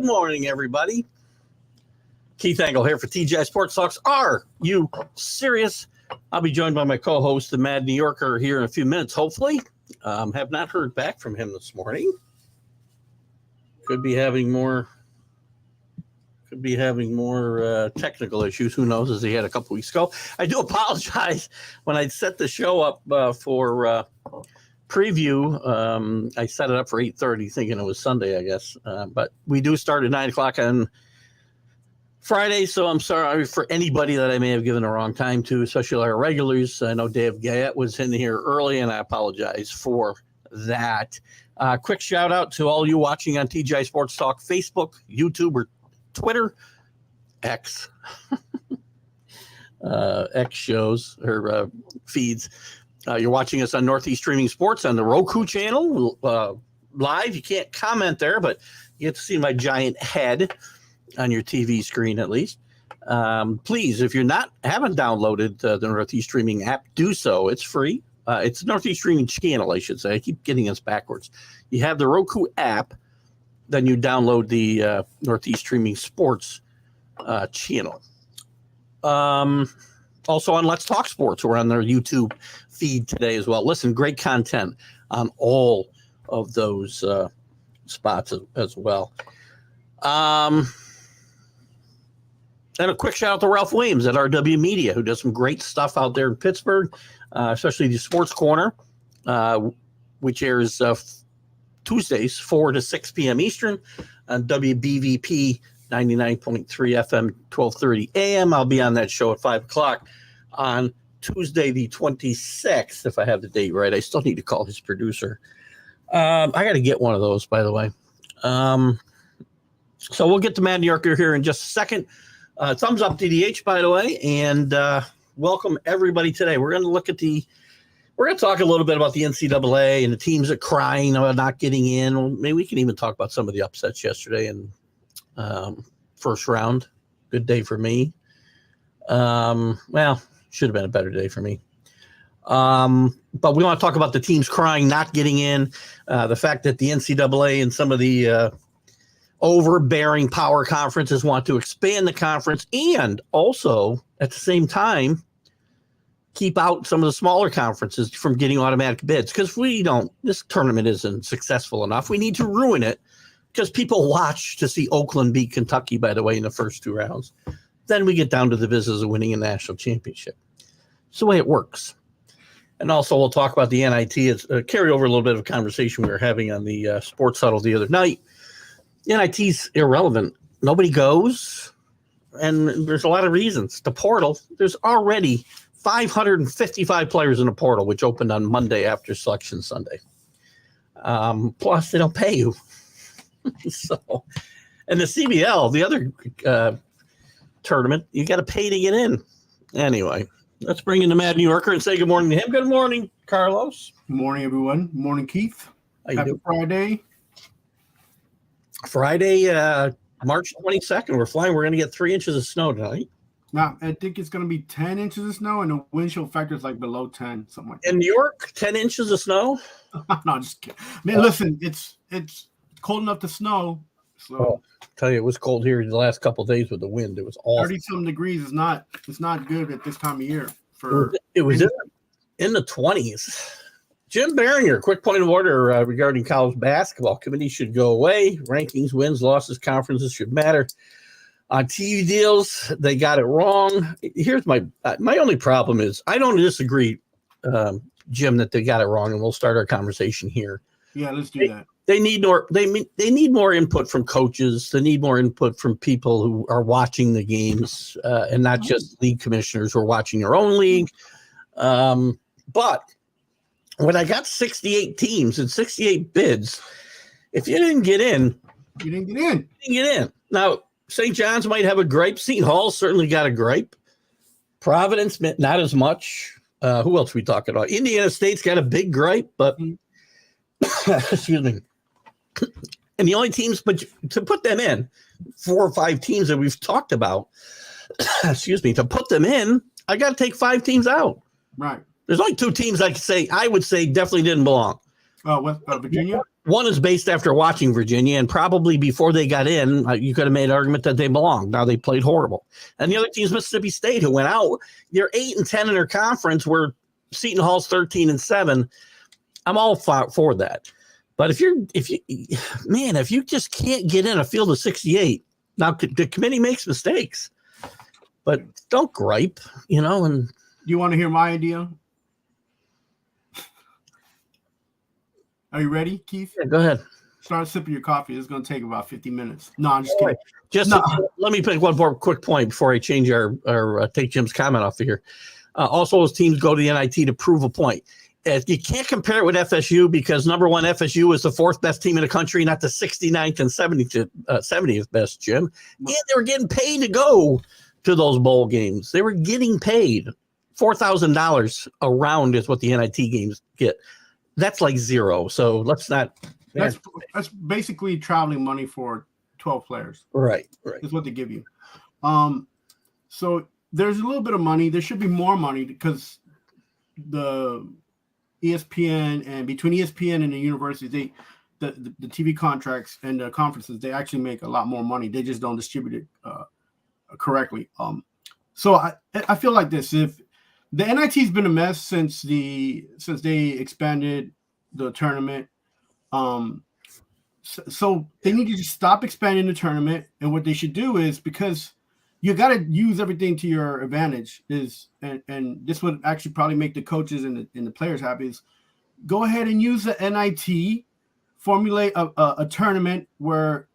Good morning, everybody. Keith Engle here for TGI Sports Talks. Are you serious? I'll be joined by my co-host, the Mad New Yorker, here in a few minutes, hopefully. Have not heard back from him this morning. Could be having more technical issues. Who knows, as he had a couple weeks ago. I do apologize. When I set the show up for preview, I set it up for 8:30 thinking it was Sunday, I guess. But we do start at 9 o'clock on Friday, so I'm sorry for anybody that I may have given the wrong time to, especially our regulars. I know Dave Gayette was in here early, and I apologize for that. Quick shout out to all you watching on TGI Sports Talk, Facebook, YouTube, or Twitter, X, X shows or feeds. You're watching us on Northeast Streaming Sports on the Roku channel live. You can't comment there, but you get to see my giant head on your TV screen at least. Please, if you haven't downloaded the Northeast Streaming app, do so. It's free. It's Northeast Streaming channel, I should say. I keep getting us backwards. You have the Roku app, then you download the Northeast Streaming Sports channel. Also on Let's Talk Sports, we're on their YouTube feed today as well. Listen, great content on all of those spots as well. And a quick shout out to Ralph Williams at RW Media, who does some great stuff out there in Pittsburgh, especially the Sports Corner, which airs Tuesdays, 4 to 6 p.m. Eastern on WBVP 99.3 FM, 1230 a.m. I'll be on that show at 5 o'clock on Tuesday, the 26th, if I have the date right. I still need to call his producer. I got to get one of those, by the way. So we'll get to Mad New Yorker here in just a second. Thumbs up DDH, by the way, and welcome everybody today. We're going to talk a little bit about the NCAA and the teams that are crying about not getting in. Maybe we can even talk about some of the upsets yesterday and first round. Good day for me. Well, should have been a better day for me. But we want to talk about the teams crying, not getting in, the fact that the NCAA and some of the overbearing power conferences want to expand the conference and also at the same time keep out some of the smaller conferences from getting automatic bids. Because this tournament isn't successful enough. We need to ruin it because people watch to see Oakland beat Kentucky, by the way, in the first two rounds. Then we get down to the business of winning a national championship. It's the way it works. And also we'll talk about the NIT. It's carry over a little bit of a conversation we were having on the Sports Huddle the other night. NIT's irrelevant. Nobody goes, and there's a lot of reasons. The portal, there's already 555 players in the portal, which opened on Monday after Selection Sunday. Plus, they don't pay you. So, and the CBL, the other tournament, you got to pay to get in. Anyway, let's bring in the Mad New Yorker and say good morning to him. Good morning, Carlos. Good morning, everyone. Good morning, Keith. Happy Friday. Friday, March 22nd. We're flying. We're going to get 3 inches of snow tonight. Now, I think it's going to be 10 inches of snow, and the wind chill factor is like below 10, something like that. In New York, 10 inches of snow? No, just kidding. I mean, listen, it's cold enough to snow. So Tell you, it was cold here the last couple of days with the wind. It was awful. 30-some degrees is not good at this time of year. It was in the 20s. Jim Barringer, quick point of order regarding college basketball. Committee should go away. Rankings, wins, losses, conferences should matter. On TV deals, they got it wrong. Here's my only problem is I don't disagree, Jim, that they got it wrong, and we'll start our conversation here. Yeah, let's do that. They need more. They need more input from coaches. They need more input from people who are watching the games, and not just league commissioners who are watching their own league. But when I got 68 teams and 68 bids, if you didn't get in, you didn't get in. Now, St. John's might have a gripe. Seton Hall certainly got a gripe. Providence, not as much. Who else are we talking about? Indiana State's got a big gripe, but excuse me. And the only teams, but to put them in, 4 or 5 teams that we've talked about, excuse me, to put them in, I got to take 5 teams out. Right. There's only 2 teams I would say definitely didn't belong. Virginia. One is based after watching Virginia, and probably before they got in, you could have made an argument that they belonged. Now they played horrible. And the other team is Mississippi State, who went out. They're 8-10 in their conference, where Seton Hall's 13-7. I'm all for that. But if you just can't get in a field of 68, now the committee makes mistakes, but don't gripe, And Do you want to hear my idea? Are you ready, Keith? Yeah, go ahead. Start sipping your coffee. It's going to take about 50 minutes. No, I'm just kidding. Let me make one more quick point before I change our take Jim's comment off of here. Also, those teams go to the NIT to prove a point. You can't compare it with FSU because, number one, FSU is the 4th best team in the country, not the 69th and 70th best, Jim. And they were getting paid to go to those bowl games. They were getting paid. $4,000 a round is what the NIT games get. That's like zero. So let's not. That's basically traveling money for 12 players. Right. Is what they give you. So there's a little bit of money. There should be more money because the ESPN and between ESPN and the universities, the TV contracts and the conferences, they actually make a lot more money. They just don't distribute it correctly. So I feel like this: if the NIT's been a mess since they expanded the tournament. So they need to just stop expanding the tournament. And what they should do is, because you got to use everything to your advantage, and this would actually probably make the coaches and the players happy, is go ahead and use the NIT, formulate a tournament where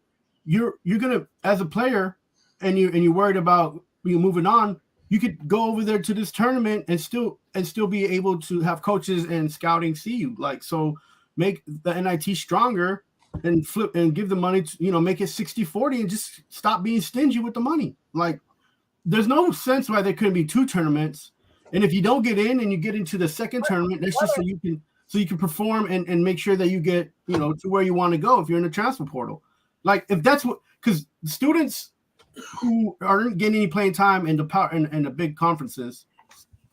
you're gonna, as a player, and you're worried about you moving on, you could go over there to this tournament and still be able to have coaches and scouting see you. Like, so make the NIT stronger and flip and give the money to, make it 60-40 and just stop being stingy with the money. Like, there's no sense why there couldn't be 2 tournaments. And if you don't get in and you get into the second tournament, that's just so you can perform and make sure that you get, to where you want to go if you're in the transfer portal. Like, if that's what, because students who aren't getting any playing time in the power and the big conferences,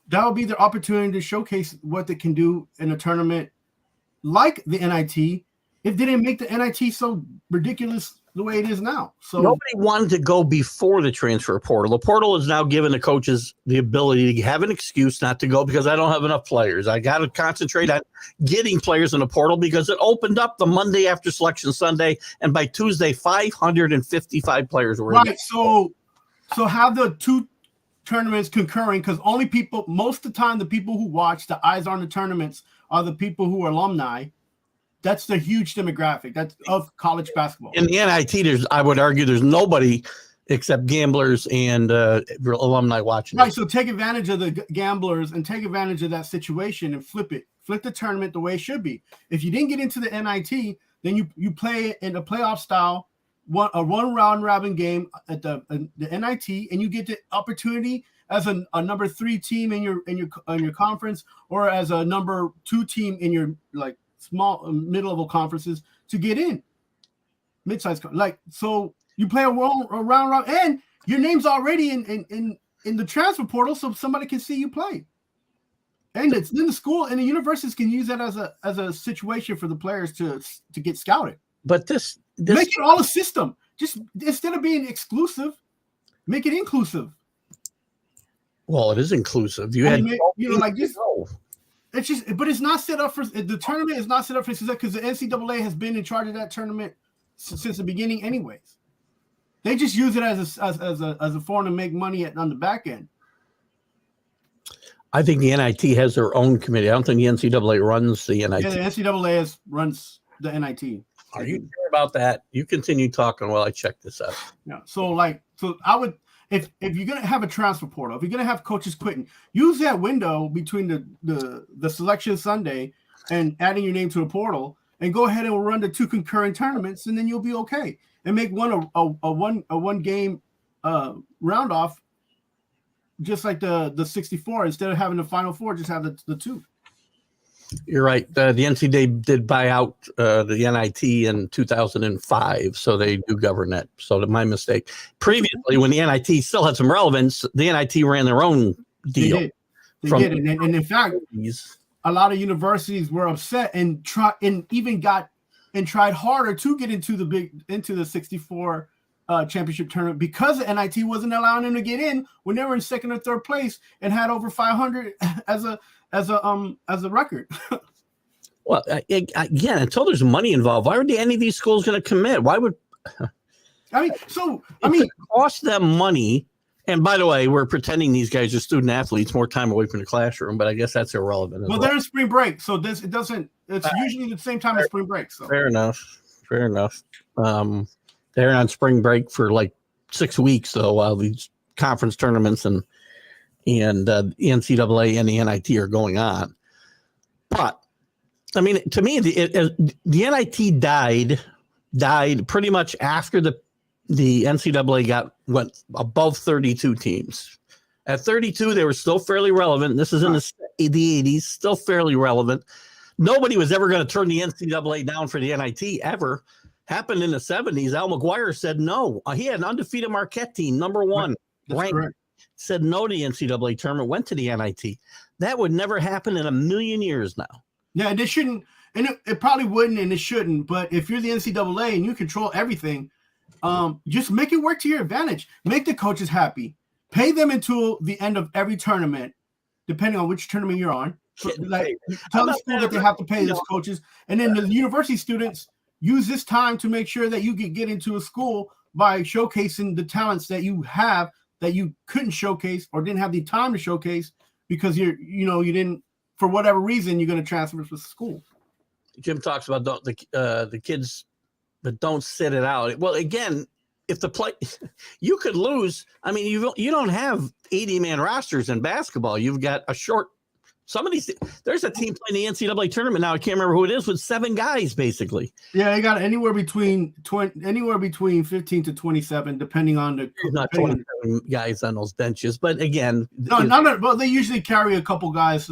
that will be their opportunity to showcase what they can do in a tournament like the NIT, if they didn't make the NIT so ridiculous the way it is now. So nobody wanted to go before the transfer portal. The portal is now giving the coaches the ability to have an excuse not to go because I don't have enough players. I got to concentrate on getting players in the portal because it opened up the Monday after Selection Sunday, and by Tuesday, 555 players were right. So have the 2 tournaments concurring, because most of the time, the people who watch, the eyes on the tournaments are the people who are alumni. That's the huge demographic that's of college basketball. In the NIT, I would argue there's nobody except gamblers and alumni watching. Right. So take advantage of the gamblers and take advantage of that situation and flip it. Flip the tournament the way it should be. If you didn't get into the NIT, then you play in a playoff style, a one round robin game at the NIT, and you get the opportunity as a number 3 team in your conference, or as a number 2 team in your like small mid-level conferences to get in mid-sized. Like, so you play a round, and your name's already in the transfer portal, so somebody can see you play. And it's in the school and the universities can use that as a situation for the players to get scouted. But this make it all a system. Just instead of being exclusive, make it inclusive. Well, it is inclusive. It's just, but it's not set up for the tournament. Is not set up for success because the NCAA has been in charge of that tournament since the beginning, anyways. They just use it as a form to make money on the back end. I think the NIT has their own committee. I don't think the NCAA runs the NIT. Yeah, the NCAA runs the NIT. Are you sure about that? You continue talking while I check this out. Yeah. So I would. If you're gonna have a transfer portal, if you're gonna have coaches quitting, use that window between the selection Sunday and adding your name to the portal, and go ahead and run the 2 concurrent tournaments, and then you'll be okay. And make one a one game round off, just like the 64. Instead of having the Final 4, just have the 2. You're right. The NCAA did buy out the NIT in 2005, so they do govern that. So that's my mistake. Previously, when the NIT still had some relevance, the NIT ran their own deal. They did. And in fact, a lot of universities were upset and tried harder to get into the 64 championship tournament because the NIT wasn't allowing them to get in when they were in second or third place and had over 500 as a record. Well, again, until there's money involved, why would any of these schools going to commit? Why would it cost them money? And by the way, we're pretending these guys are student athletes, more time away from the classroom, but I guess that's irrelevant. Well, they're in spring break, so it's usually the same time as spring break. So fair enough. They're on spring break for like 6 weeks though, while these conference tournaments and the NCAA and the NIT are going on. But I mean, to me, the NIT died pretty much after the NCAA went above 32 teams. At 32, they were still fairly relevant. This is in the 80s, still fairly relevant. Nobody was ever going to turn the NCAA down for the NIT ever. Happened in the 70s. Al McGuire said no. He had an undefeated Marquette team, number one, ranked. Correct. Said no to the NCAA tournament, went to the NIT. That would never happen in a million years now. Yeah, and it shouldn't, and it probably wouldn't, and it shouldn't. But if you're the NCAA and you control everything, just make it work to your advantage. Make the coaches happy. Pay them until the end of every tournament, depending on which tournament you're on. So, tell the school that they have to pay those coaches, and then the university students use this time to make sure that you can get into a school by showcasing the talents that you have that you couldn't showcase or didn't have the time to showcase because you didn't, for whatever reason, you're going to transfer to school. Jim talks about the kids that don't sit it out. Well, again, if you could lose. I mean, you don't have 80-man rosters in basketball. You've got a short. There's a team playing the NCAA tournament now. I can't remember who it is with 7 guys basically. Yeah, they got anywhere between 15 to 27, depending on the. Not 27 guys on those benches, but again, well, they usually carry a couple guys.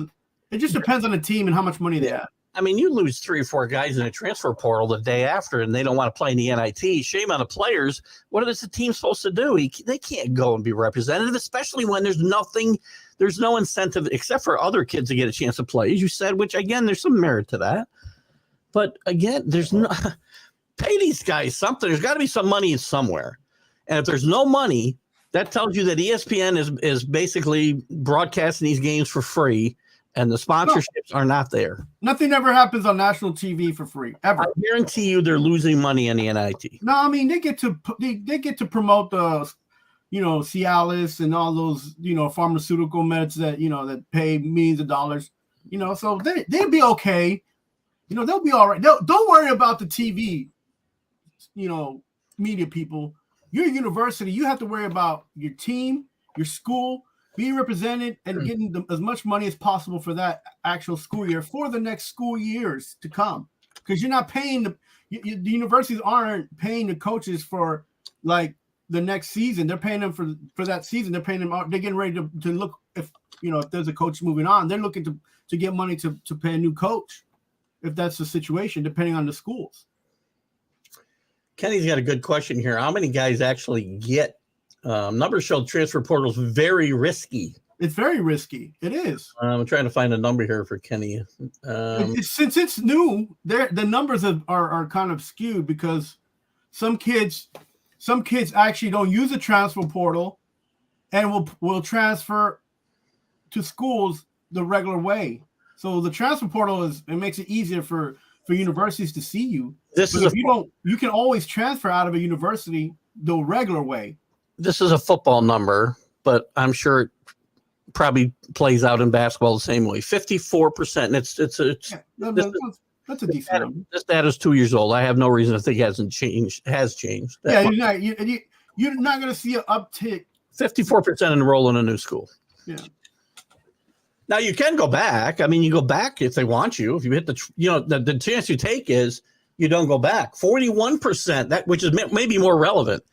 It just depends on the team and how much money they have. I mean, you lose 3 or 4 guys in a transfer portal the day after, and they don't want to play in the NIT. Shame on the players. What is the team supposed to do? They can't go and be representative, especially when there's no incentive except for other kids to get a chance to play, as you said, which, again, there's some merit to that. But, again, there's no – pay these guys something. There's got to be some money somewhere. And if there's no money, that tells you that ESPN is basically broadcasting these games for free, and the sponsorships are not there. Nothing ever happens on national TV for free, ever. I guarantee you they're losing money in the NIT. No, I mean, they get to promote the Cialis and all those, pharmaceutical meds that pay millions of dollars, so they'll be okay. They'll be all right. Don't worry about the TV, media people. You're a university. You have to worry about your team, your school, being represented and getting as much money as possible for that actual school year for the next school years to come. Because you're not paying the universities aren't paying the coaches for like the next season. They're paying them for that season. They're paying them. They're getting ready to look if there's a coach moving on. They're looking to get money to pay a new coach if that's the situation, depending on the schools. Kenny's got a good question here. How many guys actually get? Numbers show transfer portal is very risky. It's very risky. It is. I'm trying to find a number here for Kenny. Since it's new, the numbers are kind of skewed because some kids actually don't use the transfer portal and will transfer to schools the regular way. So the transfer portal it makes it easier for universities to see you. You can always transfer out of a university the regular way. This is a football number, but I'm sure it probably plays out in basketball the same way. 54%. And that's a decent number. This data is 2 years old. I have no reason to think it hasn't changed. Has changed. Yeah, you're not going to see an uptick. 54% enroll in a new school. Yeah. Now you can go back. I mean, you go back if they want you. If you hit the chance you take is you don't go back. 41%, which is maybe more relevant.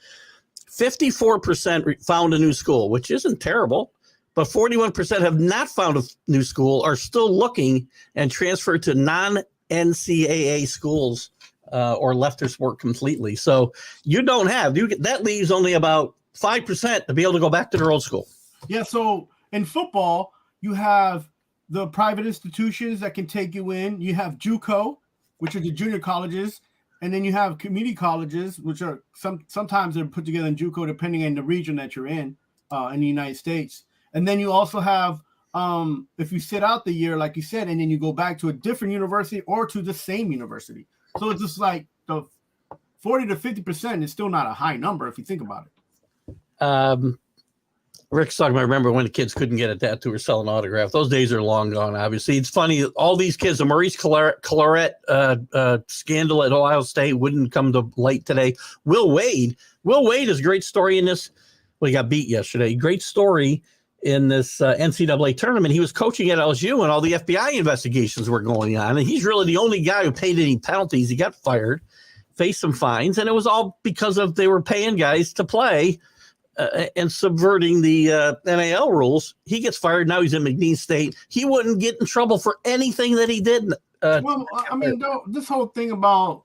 54% found a new school, which isn't terrible, but 41% have not found a new school, are still looking and transferred to non-NCAA schools or left their sport completely. So that leaves only about 5% to be able to go back to their old school. Yeah, so in football, you have the private institutions that can take you in. You have JUCO, which are the junior colleges, and then you have community colleges, which are sometimes they're put together in JUCO depending on the region that you're in the United States. And then you also have if you sit out the year, like you said, and then you go back to a different university or to the same university. So it's just like the 40 to 50% is still not a high number if you think about it. Rick's talking about, remember when the kids couldn't get a tattoo or sell an autograph. Those days are long gone, obviously. It's funny, all these kids, the Maurice Clarett scandal at Ohio State wouldn't come to light today. Will Wade is a great story in this. Well, he got beat yesterday. Great story in this NCAA tournament. He was coaching at LSU and all the FBI investigations were going on. And he's really the only guy who paid any penalties. He got fired, faced some fines, and it was all because of they were paying guys to play and subverting the NAL rules. He gets fired. Now he's in McNeese State. He wouldn't get in trouble for anything that he did. Well, I mean, this whole thing about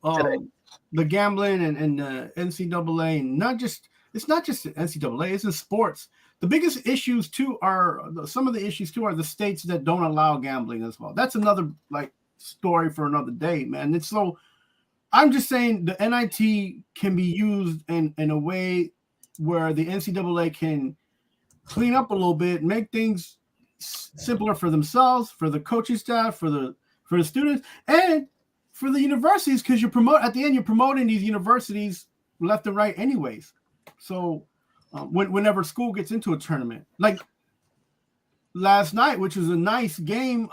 the gambling and the NCAA, it's not just the NCAA, it's in sports. The biggest issues too are some of the issues too are the states that don't allow gambling as well. That's another story for another day, man. It's so I'm just saying the NIT can be used in a way where the NCAA can clean up a little bit, make things simpler for themselves, for the coaching staff, for the students, and for the universities, because at the end you're promoting these universities left and right anyways. So whenever school gets into a tournament, like last night, which was a nice game,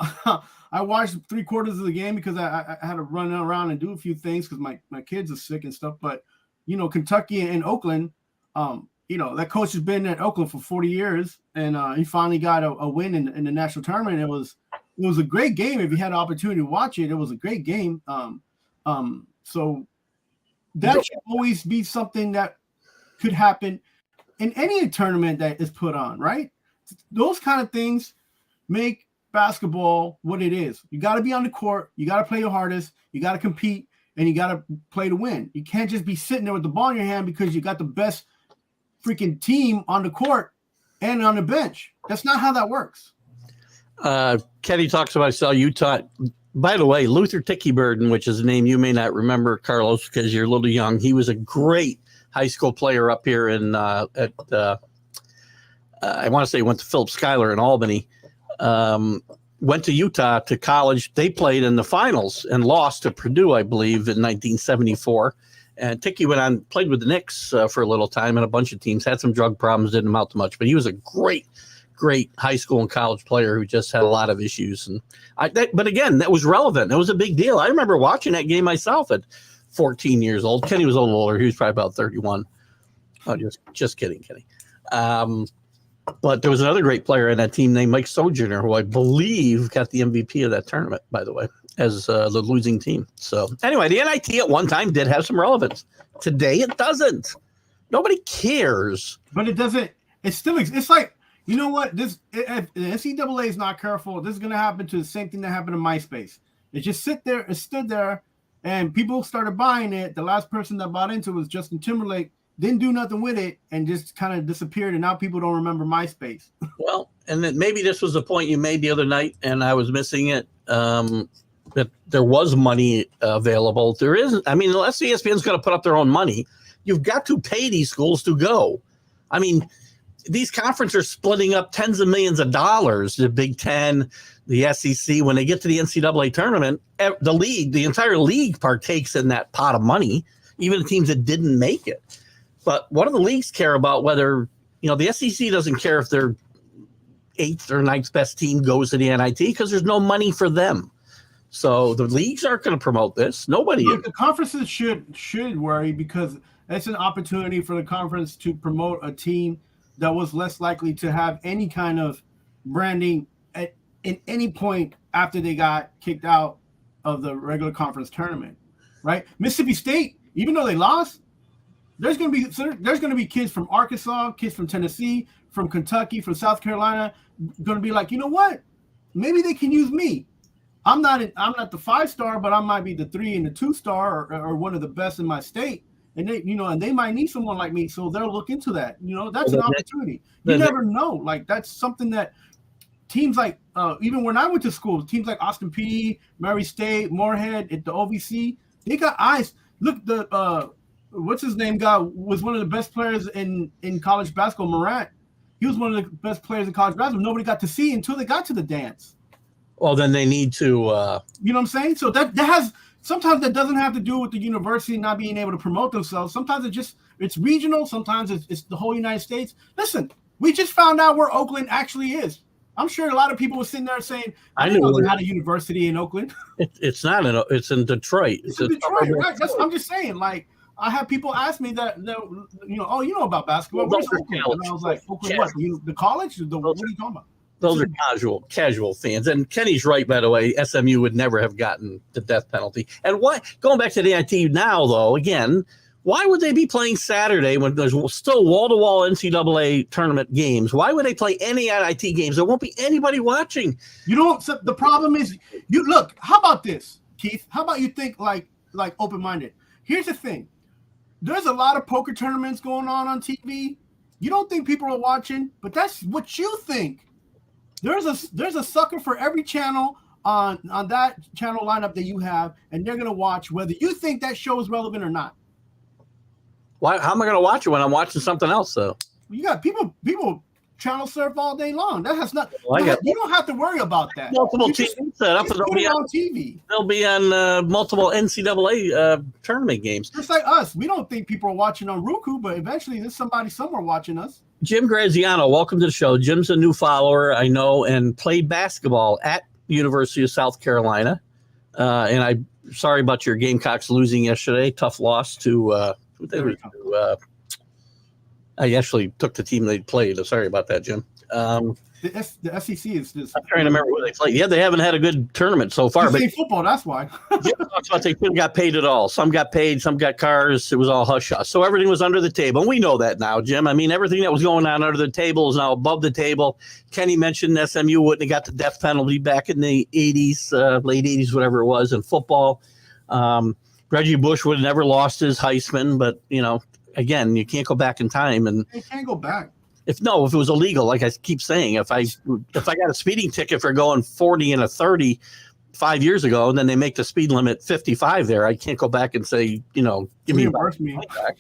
I watched 3/4 of the game because I had to run around and do a few things because my kids are sick and stuff. But Kentucky and Oakland, that coach has been at Oakland for 40 years, and he finally got a win in the national tournament. It was a great game. If you had an opportunity to watch it, it was a great game. So that should always be something that could happen in any tournament that is put on, right? Those kind of things make basketball what it is. You got to be on the court. You got to play your hardest. You got to compete, and you got to play to win. You can't just be sitting there with the ball in your hand because you got the best freaking team on the court and on the bench. That's not how that works. Kenny talks about, I saw Utah. By the way, Luther Tickeyburden, which is a name you may not remember, Carlos, because you're a little young. He was a great high school player up here I want to say went to Philip Schuyler in Albany. Went to Utah to college. They played in the finals and lost to Purdue, I believe, in 1974. And Ticky went on, played with the Knicks for a little time and a bunch of teams, had some drug problems, didn't amount to much. But he was a great high school and college player who just had a lot of issues. But again, that was relevant. That was a big deal. I remember watching that game myself at 14 years old. Kenny was a little older. He was probably about 31. Oh, just kidding, Kenny. But there was another great player in that team named Mike Sojourner, who I believe got the MVP of that tournament, by the way, as the losing team. So anyway, the NIT at one time did have some relevance. Today it doesn't. Nobody cares. But it doesn't. It still. It's like, you know what? If the NCAA is not careful, this is going to happen to the same thing that happened to MySpace. It just stood there, and people started buying it. The last person that bought into it was Justin Timberlake. Didn't do nothing with it and just kind of disappeared, and now people don't remember MySpace. Well, and then maybe this was the point you made the other night, and I was missing it, that there was money available. There isn't. I mean, unless ESPN's going to put up their own money, you've got to pay these schools to go. I mean, these conferences are splitting up tens of millions of dollars, the Big Ten, the SEC. When they get to the NCAA tournament, the entire league partakes in that pot of money, even the teams that didn't make it. But what do the leagues care about whether, the SEC doesn't care if their 8th or 9th best team goes to the NIT because there's no money for them. So the leagues aren't going to promote this. Nobody. Look, the conferences should worry because it's an opportunity for the conference to promote a team that was less likely to have any kind of branding in any point after they got kicked out of the regular conference tournament, right? Mississippi State, even though they lost, there's going to be kids from Arkansas, kids from Tennessee, from Kentucky, from South Carolina, going to be like, you know what? Maybe they can use me. I'm not the 5-star, but I might be the 3 and the 2-star or one of the best in my state. And they might need someone like me, so they'll look into that. That's an opportunity. You never know. Like, that's something that teams like even when I went to school, teams like Austin P, Murray State, Moorhead, at the OVC, they got eyes. Look, the what's his name guy was one of the best players in college basketball. Morant, he was one of the best players in college basketball. Nobody got to see until they got to the dance. Well, then they need to. You know what I'm saying? So that has sometimes that doesn't have to do with the university not being able to promote themselves. Sometimes it's regional. Sometimes it's the whole United States. Listen, we just found out where Oakland actually is. I'm sure a lot of people were sitting there saying, "I didn't know they had a university in Oakland." It's not in. It's in Detroit. It's in Detroit, right? I'm just saying. Like, I have people ask me that oh, you know about basketball? Where's Oakland? And I was like, Oakland, what? The college? What are you talking about? Those are casual fans. And Kenny's right, by the way. SMU would never have gotten the death penalty. And why? Going back to the NIT now, though, again. Why would they be playing Saturday when there's still wall-to-wall NCAA tournament games? Why would they play any NIT games? There won't be anybody watching. You don't. So the problem is, you look. How about this, Keith? How about you think like open-minded? Here's the thing. There's a lot of poker tournaments going on TV. You don't think people are watching, but that's what you think. There's a sucker for every channel on that channel lineup that you have, and they're gonna watch whether you think that show is relevant or not. Why? How am I going to watch it when I'm watching something else, though? You got people channel surf all day long. That has not. You don't have to worry about that. Multiple TV set up. They'll be on TV. They'll be on multiple NCAA tournament games. Just like us, we don't think people are watching on Roku, but eventually there's somebody somewhere watching us. Jim Graziano, welcome to the show. Jim's a new follower, I know, and played basketball at University of South Carolina. And I'm sorry about your Gamecocks losing yesterday. Tough loss to. I actually took the team they played. I'm sorry about that, Jim. The SEC is just. I'm trying to remember who they played. Yeah, they haven't had a good tournament so far. But football, that's why. Jim talks about they couldn't got paid at all. Some got paid, some got cars. It was all hush hush. So everything was under the table. And we know that now, Jim. I mean, everything that was going on under the table is now above the table. Kenny mentioned SMU wouldn't have got the death penalty back in the 80s, late 80s, whatever it was, in football. Reggie Bush would have never lost his Heisman, but again, you can't go back in time. And you can't go back. If it was illegal, like I keep saying, if I got a speeding ticket for going 40 and a 30 5 years ago, and then they make the speed limit 55 there, I can't go back and say, give me back.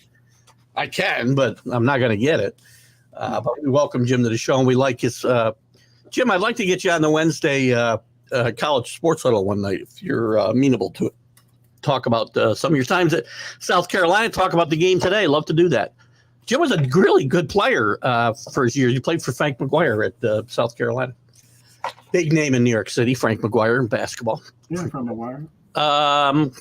I can, but I'm not going to get it. But we welcome Jim to the show, and we like his. Jim, I'd like to get you on the Wednesday college sports huddle one night if you're amenable to it. Talk about some of your times at South Carolina. Talk about the game today. Love to do that. Jim was a really good player for his years. He played for Frank McGuire at South Carolina. Big name in New York City, Frank McGuire in basketball. Yeah, Frank McGuire.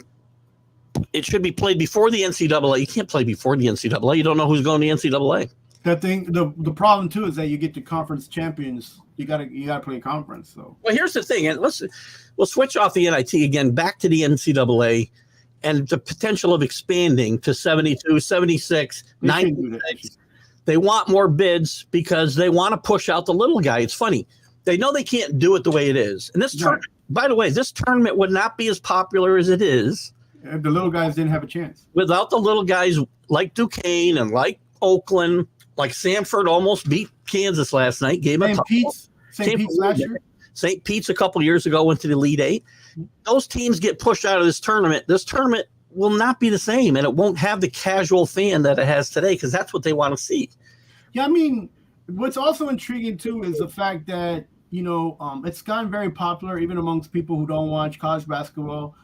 It should be played before the NCAA. You can't play before the NCAA. You don't know who's going to the NCAA. That thing. The problem too is that you get the conference champions. You gotta play a conference. So well, here's the thing, and we'll switch off the NIT again, back to the NCAA, and the potential of expanding to 72, 76, 96. They want more bids because they want to push out the little guy. It's funny. They know they can't do it the way it is. And by the way, this tournament would not be as popular as it is if the little guys didn't have a chance. Without the little guys like Duquesne and like Oakland, like Samford almost beat Kansas last night. St. Pete's last year. St. Pete's a couple years ago went to the Elite Eight. Those teams get pushed out of this tournament. This tournament will not be the same, and it won't have the casual fan that it has today because that's what they want to see. Yeah, I mean, what's also intriguing too is the fact that it's gotten very popular even amongst people who don't watch college basketball.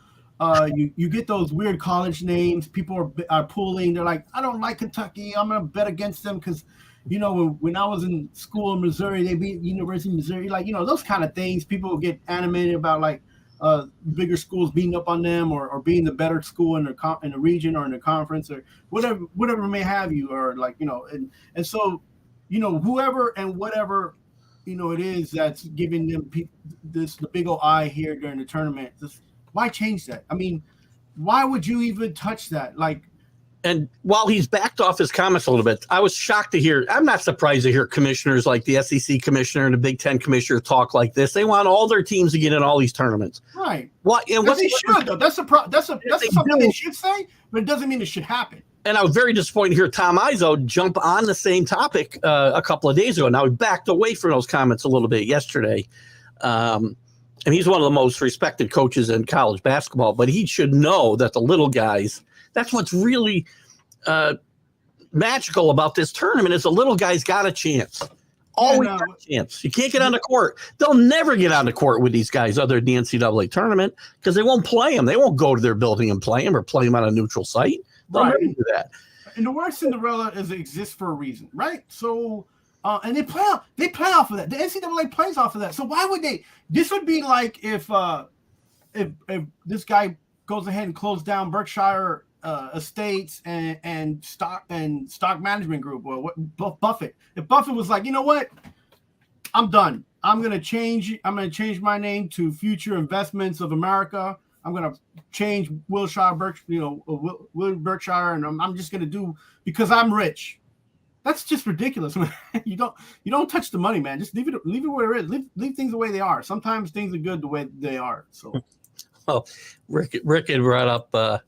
You get those weird college names. People are pulling. They're like, I don't like Kentucky. I'm gonna bet against them because. When I was in school in Missouri, they beat University of Missouri. Like, those kind of things. People get animated about like bigger schools beating up on them or being the better school in the region or in the conference or whatever may have you, or like and so whoever and whatever it is that's giving them the big old eye here during the tournament. Why change that? I mean, why would you even touch that? Like. And while he's backed off his comments a little bit, I was shocked to hear. I'm not surprised to hear commissioners like the SEC commissioner and the Big Ten commissioner talk like this. They want all their teams to get in all these tournaments. Right. What? And they should though. That's something they should say, but it doesn't mean it should happen. And I was very disappointed to hear Tom Izzo jump on the same topic a couple of days ago. Now, he backed away from those comments a little bit yesterday. And he's one of the most respected coaches in college basketball, but he should know that the little guys, that's what's really magical about this tournament is the little guys got a chance. Always got a chance. You can't get on the court. They'll never get on the court with these guys other than the NCAA tournament because they won't play them. They won't go to their building and play them or play them on a neutral site. They'll never do that. And the word Cinderella is it exists for a reason, right? So, and they play off of that. The NCAA plays off of that. So why would they? This would be like if this guy goes ahead and closed down Berkshire Estates and stock management group or what Buffett. If Buffett was like, you know what, I'm done. I'm gonna change my name to Future Investments of America. I'm gonna change Wilshire Berkshire, and I'm just gonna do because I'm rich. That's just ridiculous. You don't touch the money, man. Just leave it where it is. Leave things the way they are. Sometimes things are good the way they are. So, well, Rick had brought up.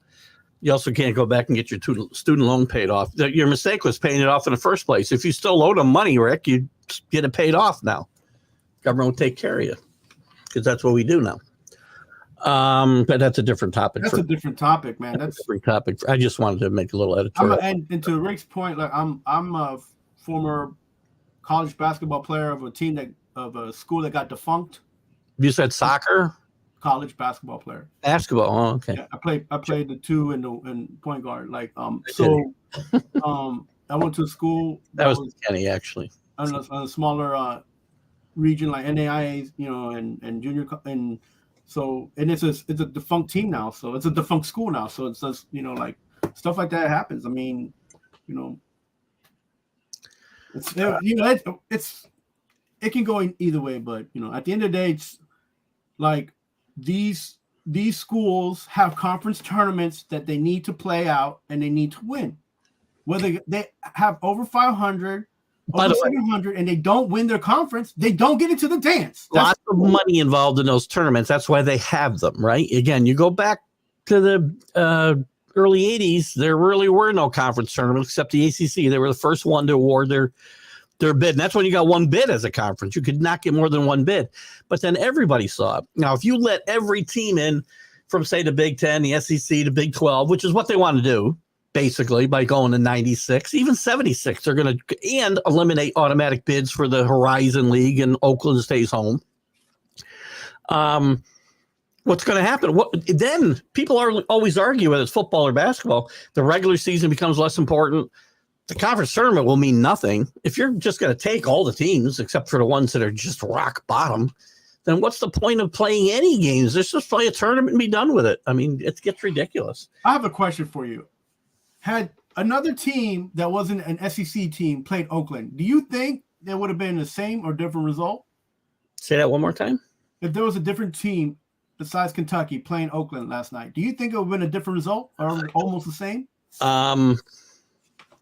You also can't go back and get your student loan paid off. Your mistake was paying it off in the first place. If you still owe them money, Rick, you get it paid off now. Government will take care of you because that's what we do now. But that's a different topic. That's a different topic, man. That's a different topic. I just wanted to make a little editorial. And to Rick's point, like I'm a former college basketball player of a school that got defunct. You said soccer? College basketball player. Basketball. Oh, okay. Yeah, I played the two and point guard. Like so I went to a school that was Kenny actually on a smaller region like NAIA, and junior and. So it's a defunct team now. So it's a defunct school now. So it's just like stuff like that happens. I mean, it can go in either way. But at the end of the day, it's like these schools have conference tournaments that they need to play out and they need to win. Whether they have over 500. Over 700 and they don't win their conference, they don't get into the dance. Lots of money involved in those tournaments. That's why they have them, right? Again, you go back to the early 80s, there really were no conference tournaments except the ACC. They were the first one to award their bid. And that's when you got one bid as a conference. You could not get more than one bid. But then everybody saw it. Now, if you let every team in from, say, the Big 10, the SEC, the Big 12, which is what they want to do, basically, by going to 96, even 76, they're going to and eliminate automatic bids for the Horizon League and Oakland stays home. What's going to happen? Then people are always argue whether it's football or basketball. The regular season becomes less important. The conference tournament will mean nothing. If you're just going to take all the teams, except for the ones that are just rock bottom, then what's the point of playing any games? Let's just play a tournament and be done with it. I mean, it gets ridiculous. I have a question for you. Had another team that wasn't an SEC team played Oakland, do you think there would have been the same or different result? Say that one more time. If there was a different team besides Kentucky playing Oakland last night, do you think it would have been a different result or almost the same? I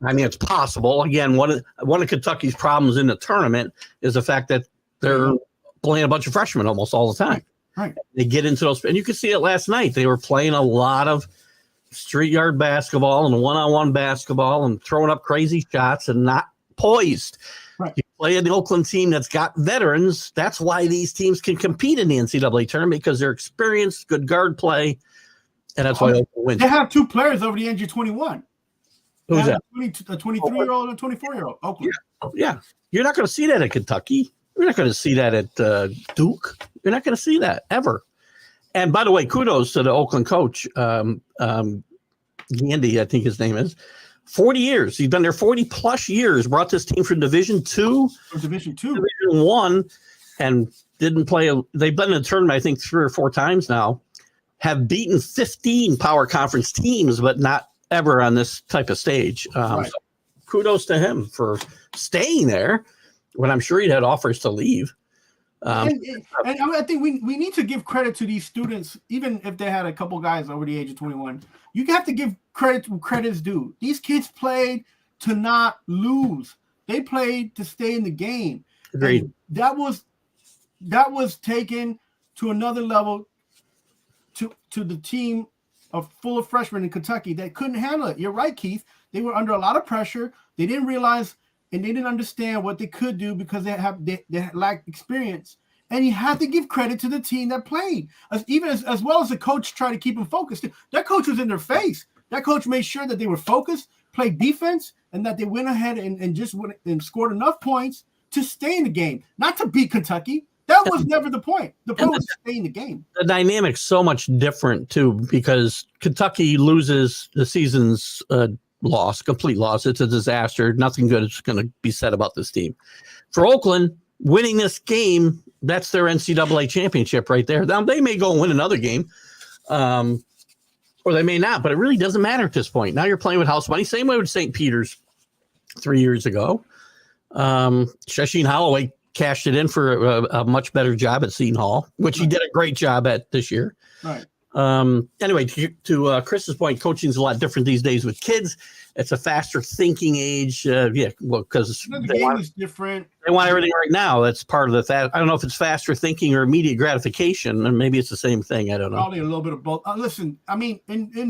mean, it's possible. Again, one of Kentucky's problems in the tournament is the fact that they're playing a bunch of freshmen almost all the time. Right. They get into those, and you could see it last night. They were playing a lot of street yard basketball and one-on-one basketball and throwing up crazy shots and not poised. Right. You play an Oakland team that's got veterans. That's why these teams can compete in the NCAA tournament because they're experienced, good guard play, and that's why Oakland wins. They have two players over the age of 21. Who's that? A 23-year-old and a 24-year-old. Oakland. Yeah. You're not going to see that at Kentucky. You're not going to see that at Duke. You're not going to see that ever. And by the way, kudos to the Oakland coach, Gandy, I think his name is. 40 years. He's been there 40 plus years. Brought this team from Division II, Division I, and didn't play. They've been in the tournament, I think, 3 or 4 times now. Have beaten 15 power conference teams, but not ever on this type of stage. Right. So kudos to him for staying there when I'm sure he'd had offers to leave. And I think we need to give credit to these students, even if they had a couple guys over the age of 21. You have to give credit where credit's due. These kids played to not lose. They played to stay in the game. Agreed. And that was taken to another level to the team full of freshmen in Kentucky that couldn't handle it. You're right, Keith. They were under a lot of pressure. They didn't realize and they didn't understand what they could do because they lacked experience. And you have to give credit to the team that played, as well as the coach tried to keep them focused. That coach was in their face. That coach made sure that they were focused, played defense, and that they went ahead and just went and scored enough points to stay in the game, not to beat Kentucky. That was never the point. The point was to stay in the game. The dynamic's so much different, too, because Kentucky loses the season's loss, complete loss. It's a disaster. Nothing good is going to be said about this team. For Oakland, winning this game, that's their NCAA championship right there. Now, they may go and win another game, or they may not, but it really doesn't matter at this point. Now you're playing with house money. Same way with St. Peter's 3 years ago. Shasheen Holloway cashed it in for a much better job at Seton Hall, which he did a great job at this year. Right. Anyway, to Chris's point, coaching is a lot different these days with kids. It's a faster thinking age. Because the game is different. They want everything right now. That's part of the fact. I don't know if it's faster thinking or immediate gratification, and maybe it's the same thing. I don't know. Probably a little bit of both. Listen, I mean,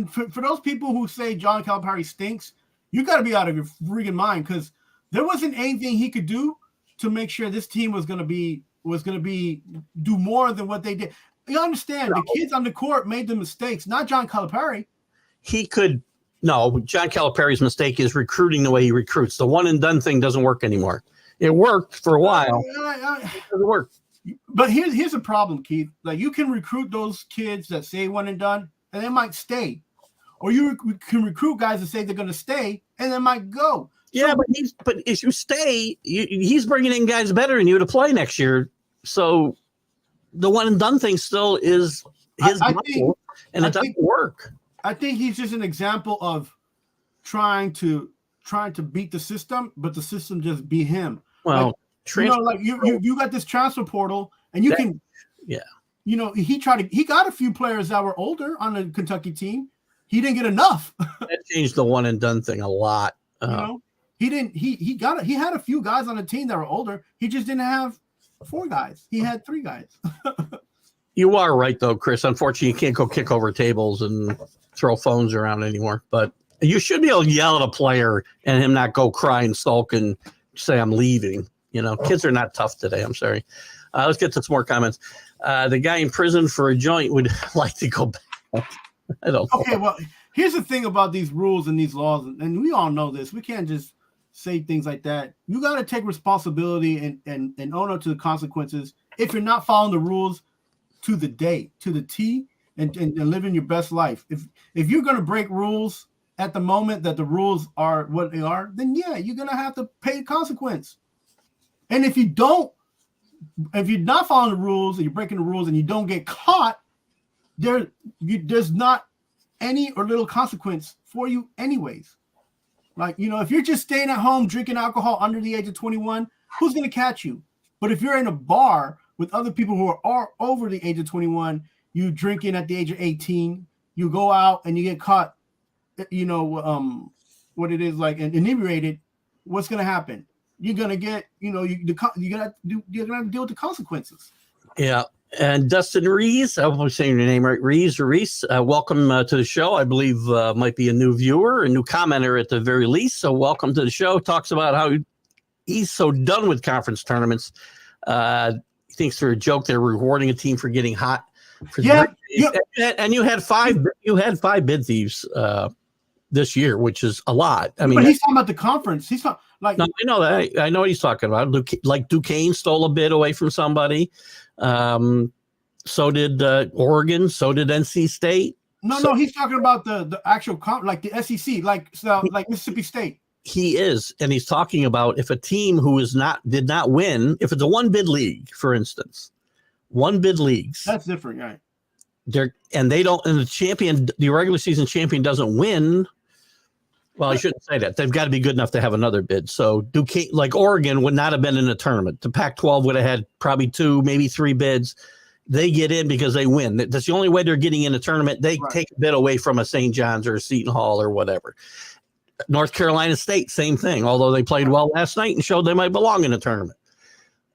for those people who say John Calipari stinks, you got to be out of your freaking mind, because there wasn't anything he could do to make sure this team was going to be do more than what they did. You understand, the kids on the court made the mistakes, not John Calipari. John Calipari's mistake is recruiting the way he recruits. The one and done thing doesn't work anymore. It worked for a while. It doesn't work. But here's a problem, Keith. Like, you can recruit those kids that say one and done, and they might stay. Or you can recruit guys that say they're going to stay, and they might go. Yeah, but if you stay, he's bringing in guys better than you to play next year. So the one and done thing still is his muscle, and it doesn't work. I think he's just an example of trying to beat the system, but the system just beat him. Well, you got this transfer portal, and he got a few players that were older on the Kentucky team. He didn't get enough. That changed the one and done thing a lot. He had a few guys on the team that were older. He just didn't have 4 guys. He had 3 guys. You are right, though, Chris. Unfortunately, you can't go kick over tables and throw phones around anymore. But you should be able to yell at a player and him not go cry and sulk and say, I'm leaving. Kids are not tough today. I'm sorry. Let's get to some more comments. The guy in prison for a joint would like to go back. I don't know. Okay, well, here's the thing about these rules and these laws, and we all know this. We can't just say things like that. You got to take responsibility and own up to the consequences if you're not following the rules to the day, to the T, and living your best life. If you're going to break rules at the moment that the rules are what they are, then yeah, you're going to have to pay the consequence. And if you're not following the rules, and you're breaking the rules, and you don't get caught, there's not any or little consequence for you anyways. Like, if you're just staying at home drinking alcohol under the age of 21, who's going to catch you? But if you're in a bar with other people who are over the age of 21, you drinking at the age of 18, you go out and you get caught, what it is like, and inebriated, what's going to happen? You're going to get, you're going to deal with the consequences. Yeah. And Dustin Rees, I hope I'm saying your name right, Rees, welcome to the show. I believe might be a new viewer, a new commenter at the very least. So welcome to the show. Talks about how he's so done with conference tournaments. He thinks they're a joke. They're rewarding a team for getting hot. And you had five bid thieves this year, which is a lot. I mean, but he's talking about the conference. He's not like. No, I know that. I know what he's talking about. Like Duquesne stole a bid away from somebody. So did Oregon. So did NC State. No, he's talking about the actual like the SEC, like Mississippi State. He is, and he's talking about if a team who did not win, if it's a one bid league, for instance, one bid leagues. That's different, right? The regular season champion doesn't win. Well, I shouldn't say that. They've got to be good enough to have another bid. So Duquesne, like Oregon, would not have been in a tournament. The Pac-12 would have had probably 2, maybe 3 bids. They get in because they win. That's the only way they're getting in a tournament. They take a bid away from a St. John's or a Seton Hall or whatever. North Carolina State, same thing. Although they played well last night and showed they might belong in a tournament.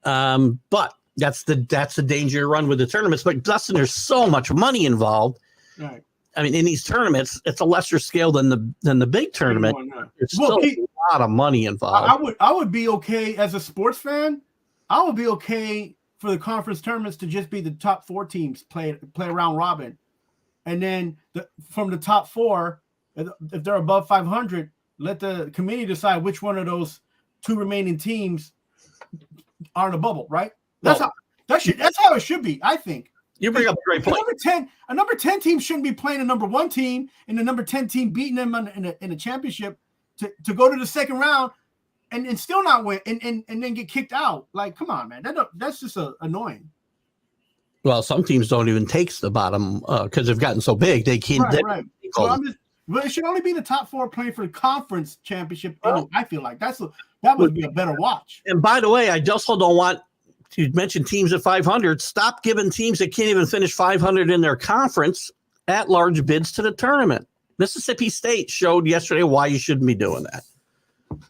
But that's the danger run with the tournaments. But Dustin, there's so much money involved. Right. I mean, in these tournaments, it's a lesser scale than the big tournament. There's still a lot of money involved. I would be okay as a sports fan. I would be okay for the conference tournaments to just be the top 4 teams play round robin, and then from the top 4, if they're above 500, let the committee decide which one of those 2 remaining teams are in the bubble. Right? That's how it should be. I think. You bring up a great point. A number 10 team shouldn't be playing a number 1 team, and the number 10 team beating them in a championship to go to the second round and still not win and then get kicked out. Like, come on, man. That's just annoying. Well, some teams don't even take the bottom because they've gotten so big they can't. Right. But it should only be the top 4 playing for the conference championship. I feel like that would be a better watch. And by the way, I also don't want. You mentioned teams at 500. Stop giving teams that can't even finish 500 in their conference at large bids to the tournament. Mississippi State showed yesterday why you shouldn't be doing that.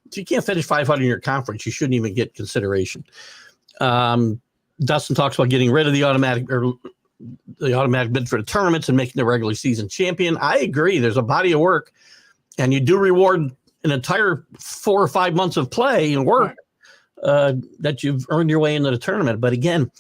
If you can't finish 500 in your conference, you shouldn't even get consideration. Dustin talks about getting rid of the automatic bid for the tournaments and making the regular season champion. I agree. There's a body of work, and you do reward an entire 4 or 5 months of play and work. Right. That you've earned your way into the tournament. But again,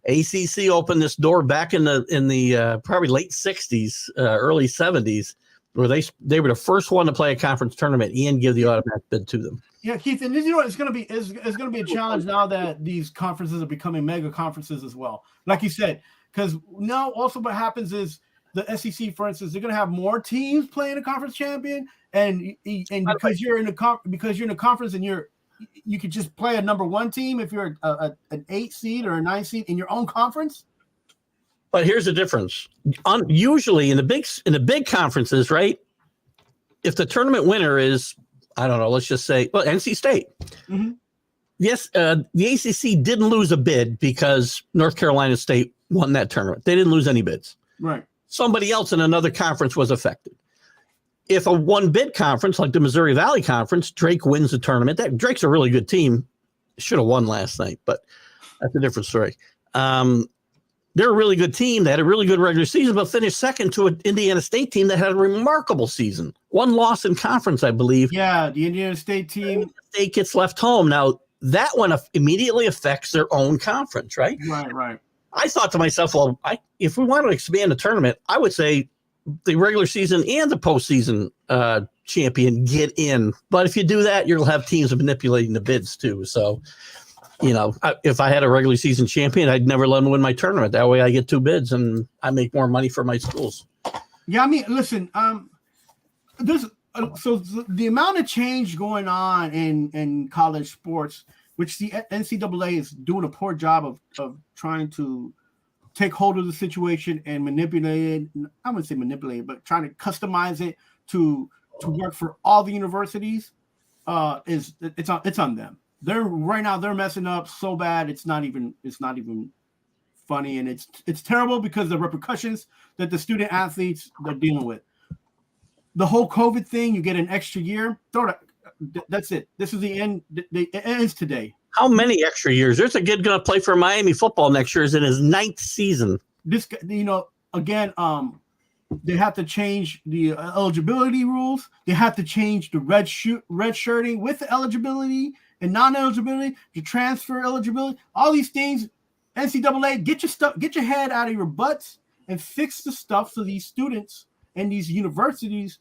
ACC opened this door back in the probably late 60s, early 70s, where they were the first one to play a conference tournament and give the automatic bid to them. Yeah, Keith, and you know it's going to be a challenge now that these conferences are becoming mega conferences as well. Like you said, because now also what happens is the SEC, for instance, they're going to have more teams playing a conference champion, and because you're in a conference and you could just play a number 1 team if you're an 8 seed or a 9 seed in your own conference. But here's the difference. Usually in the big conferences, right? If the tournament winner is, I don't know, let's just say, NC State. Mm-hmm. Yes, the ACC didn't lose a bid because North Carolina State won that tournament. They didn't lose any bids. Right. Somebody else in another conference was affected. If a 1-bid conference like the Missouri Valley Conference, Drake wins the tournament. Drake's a really good team. Should have won last night, but that's a different story. They're a really good team. They had a really good regular season, but finished second to an Indiana State team that had a remarkable season. 1 loss in conference, I believe. Yeah, the Indiana State team. Indiana State gets left home. Now, that one immediately affects their own conference, right? Right. I thought to myself, well, if we want to expand the tournament, I would say the regular season and the postseason champion get in. But if you do that, you'll have teams manipulating the bids too. So, if I had a regular season champion, I'd never let them win my tournament. That way I get 2 bids and I make more money for my schools. Yeah, I mean, listen, there's so the amount of change going on in college sports, which the NCAA is doing a poor job of trying to take hold of the situation and manipulate it. I wouldn't say manipulate it, but trying to customize it to work for all the universities. It's on them. They're messing up so bad it's not even funny, and it's terrible because of the repercussions that the student athletes are dealing with. The whole COVID thing, you get an extra year. That's it. This is the end. It ends today. How many extra years? There's a kid going to play for Miami football next year. Is in his 9th season. This, again, they have to change the eligibility rules. They have to change the red shirting with the eligibility and non-eligibility, the transfer eligibility. All these things. NCAA, get your head out of your butts and fix the stuff so these students and these universities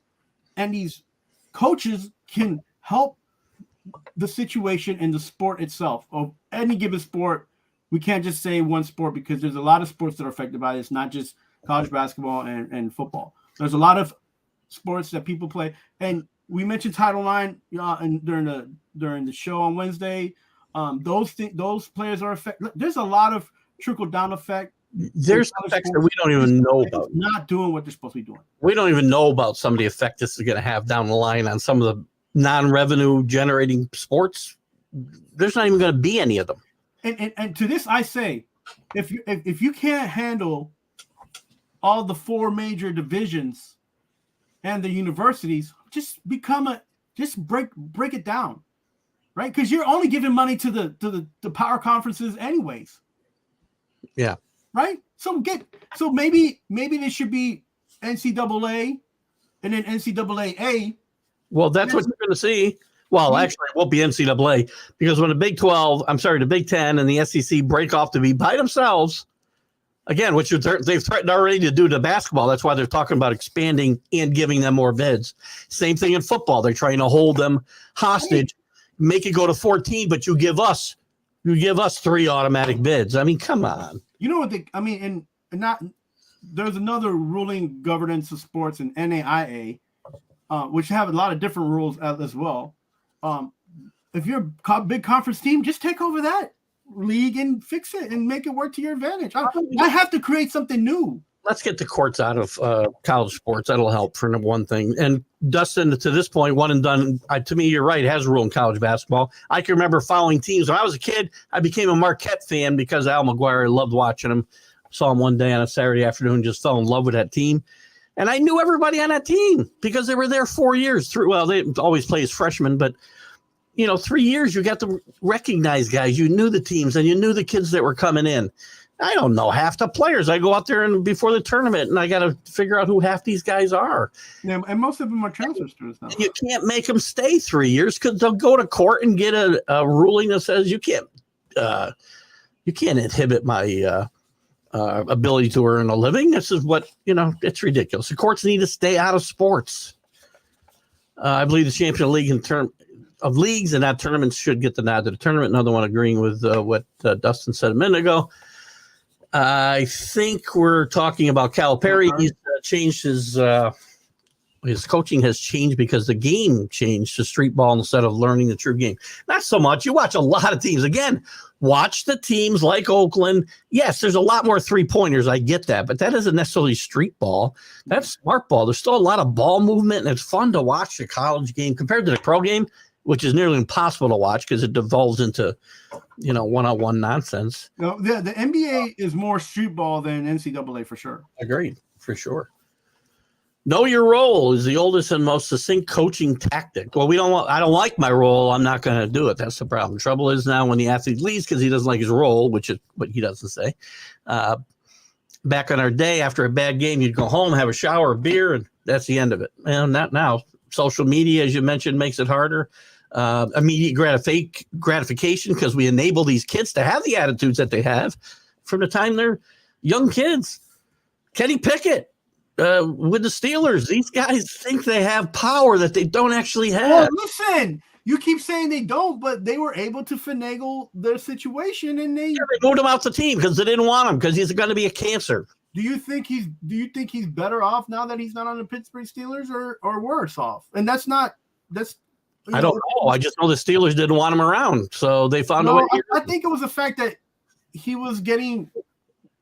and these coaches can help the situation in the sport itself. Of any given sport, we can't just say one sport because there's a lot of sports that are affected by this, not just college basketball and football. There's a lot of sports that people play, and we mentioned Title IX during the show on Wednesday. Those players are affected. There's a lot of trickle down effect. There's effects that we don't even know about. Not doing what they're supposed to be doing. We don't even know about some of the effect this is going to have down the line on some of the non-revenue generating sports. There's not even going to be any of them. And to this I say, if you can't handle all the 4 major divisions and the universities, just break it down, right? Because you're only giving money to the power conferences anyways. Yeah. Right. So maybe there should be NCAA and then NCAA. Well, that's what you're going to see. Well, actually, it won't be NCAA because when the the Big Ten and the SEC break off to be by themselves, again, which they've threatened already to do to basketball. That's why they're talking about expanding and giving them more bids. Same thing in football. They're trying to hold them hostage, make it go to 14, but you give us 3 automatic bids. I mean, come on. You know what and not there's another ruling governance of sports in NAIA, which have a lot of different rules as well. If you're a big conference team, just take over that league and fix it and make it work to your advantage. I have to create something new. Let's get the courts out of college sports. That'll help for one thing. And Dustin, to this point, one and done. To me, you're right. It has a rule in college basketball. I can remember following teams. When I was a kid, I became a Marquette fan because Al McGuire. I loved watching him. Saw him one day on a Saturday afternoon. Just fell in love with that team. And I knew everybody on that team because they were there 4 years. They always play as freshmen, but 3 years, you got to recognize guys. You knew the teams and you knew the kids that were coming in. I don't know half the players. I go out there and before the tournament and I got to figure out who half these guys are. Yeah, and most of them are transfer students now. You can't make them stay 3 years because they'll go to court and get a ruling that says you can't inhibit my ability to earn a living. This is what, it's ridiculous. The courts need to stay out of sports. I believe the champion league in term of leagues and not tournaments should get the nod to the tournament. Another one agreeing with what Dustin said a minute ago. I think we're talking about Calipari. He's changed his coaching has changed because the game changed to street ball instead of learning the true game. Not so much. You watch a lot of teams. Again, watch the teams like Oakland. Yes, there's a lot more 3-pointers. I get that, but that isn't necessarily street ball. That's smart ball. There's still a lot of ball movement, and it's fun to watch the college game compared to the pro game, which is nearly impossible to watch because it devolves into, one-on-one nonsense. No, the NBA is more street ball than NCAA for sure. Agreed, for sure. Know your role is the oldest and most succinct coaching tactic. Well, I don't like my role. I'm not going to do it. That's the problem. Trouble is now when the athlete leaves because he doesn't like his role, which is what he doesn't say. Back in our day, after a bad game, you'd go home, have a shower, a beer, and that's the end of it. And not now. Social media, as you mentioned, makes it harder. Immediate gratification because we enable these kids to have the attitudes that they have from the time they're young kids. Kenny Pickett with the Steelers, these guys think they have power that they don't actually have. Well, listen, you keep saying they don't, but they were able to finagle their situation, and they moved him out the team because they didn't want him because he's going to be a cancer. Do you think he's better off now that he's not on the Pittsburgh Steelers, or worse off? And that's. I don't know. I just know the Steelers didn't want him around, so they found a way. I think it was the fact that he was getting.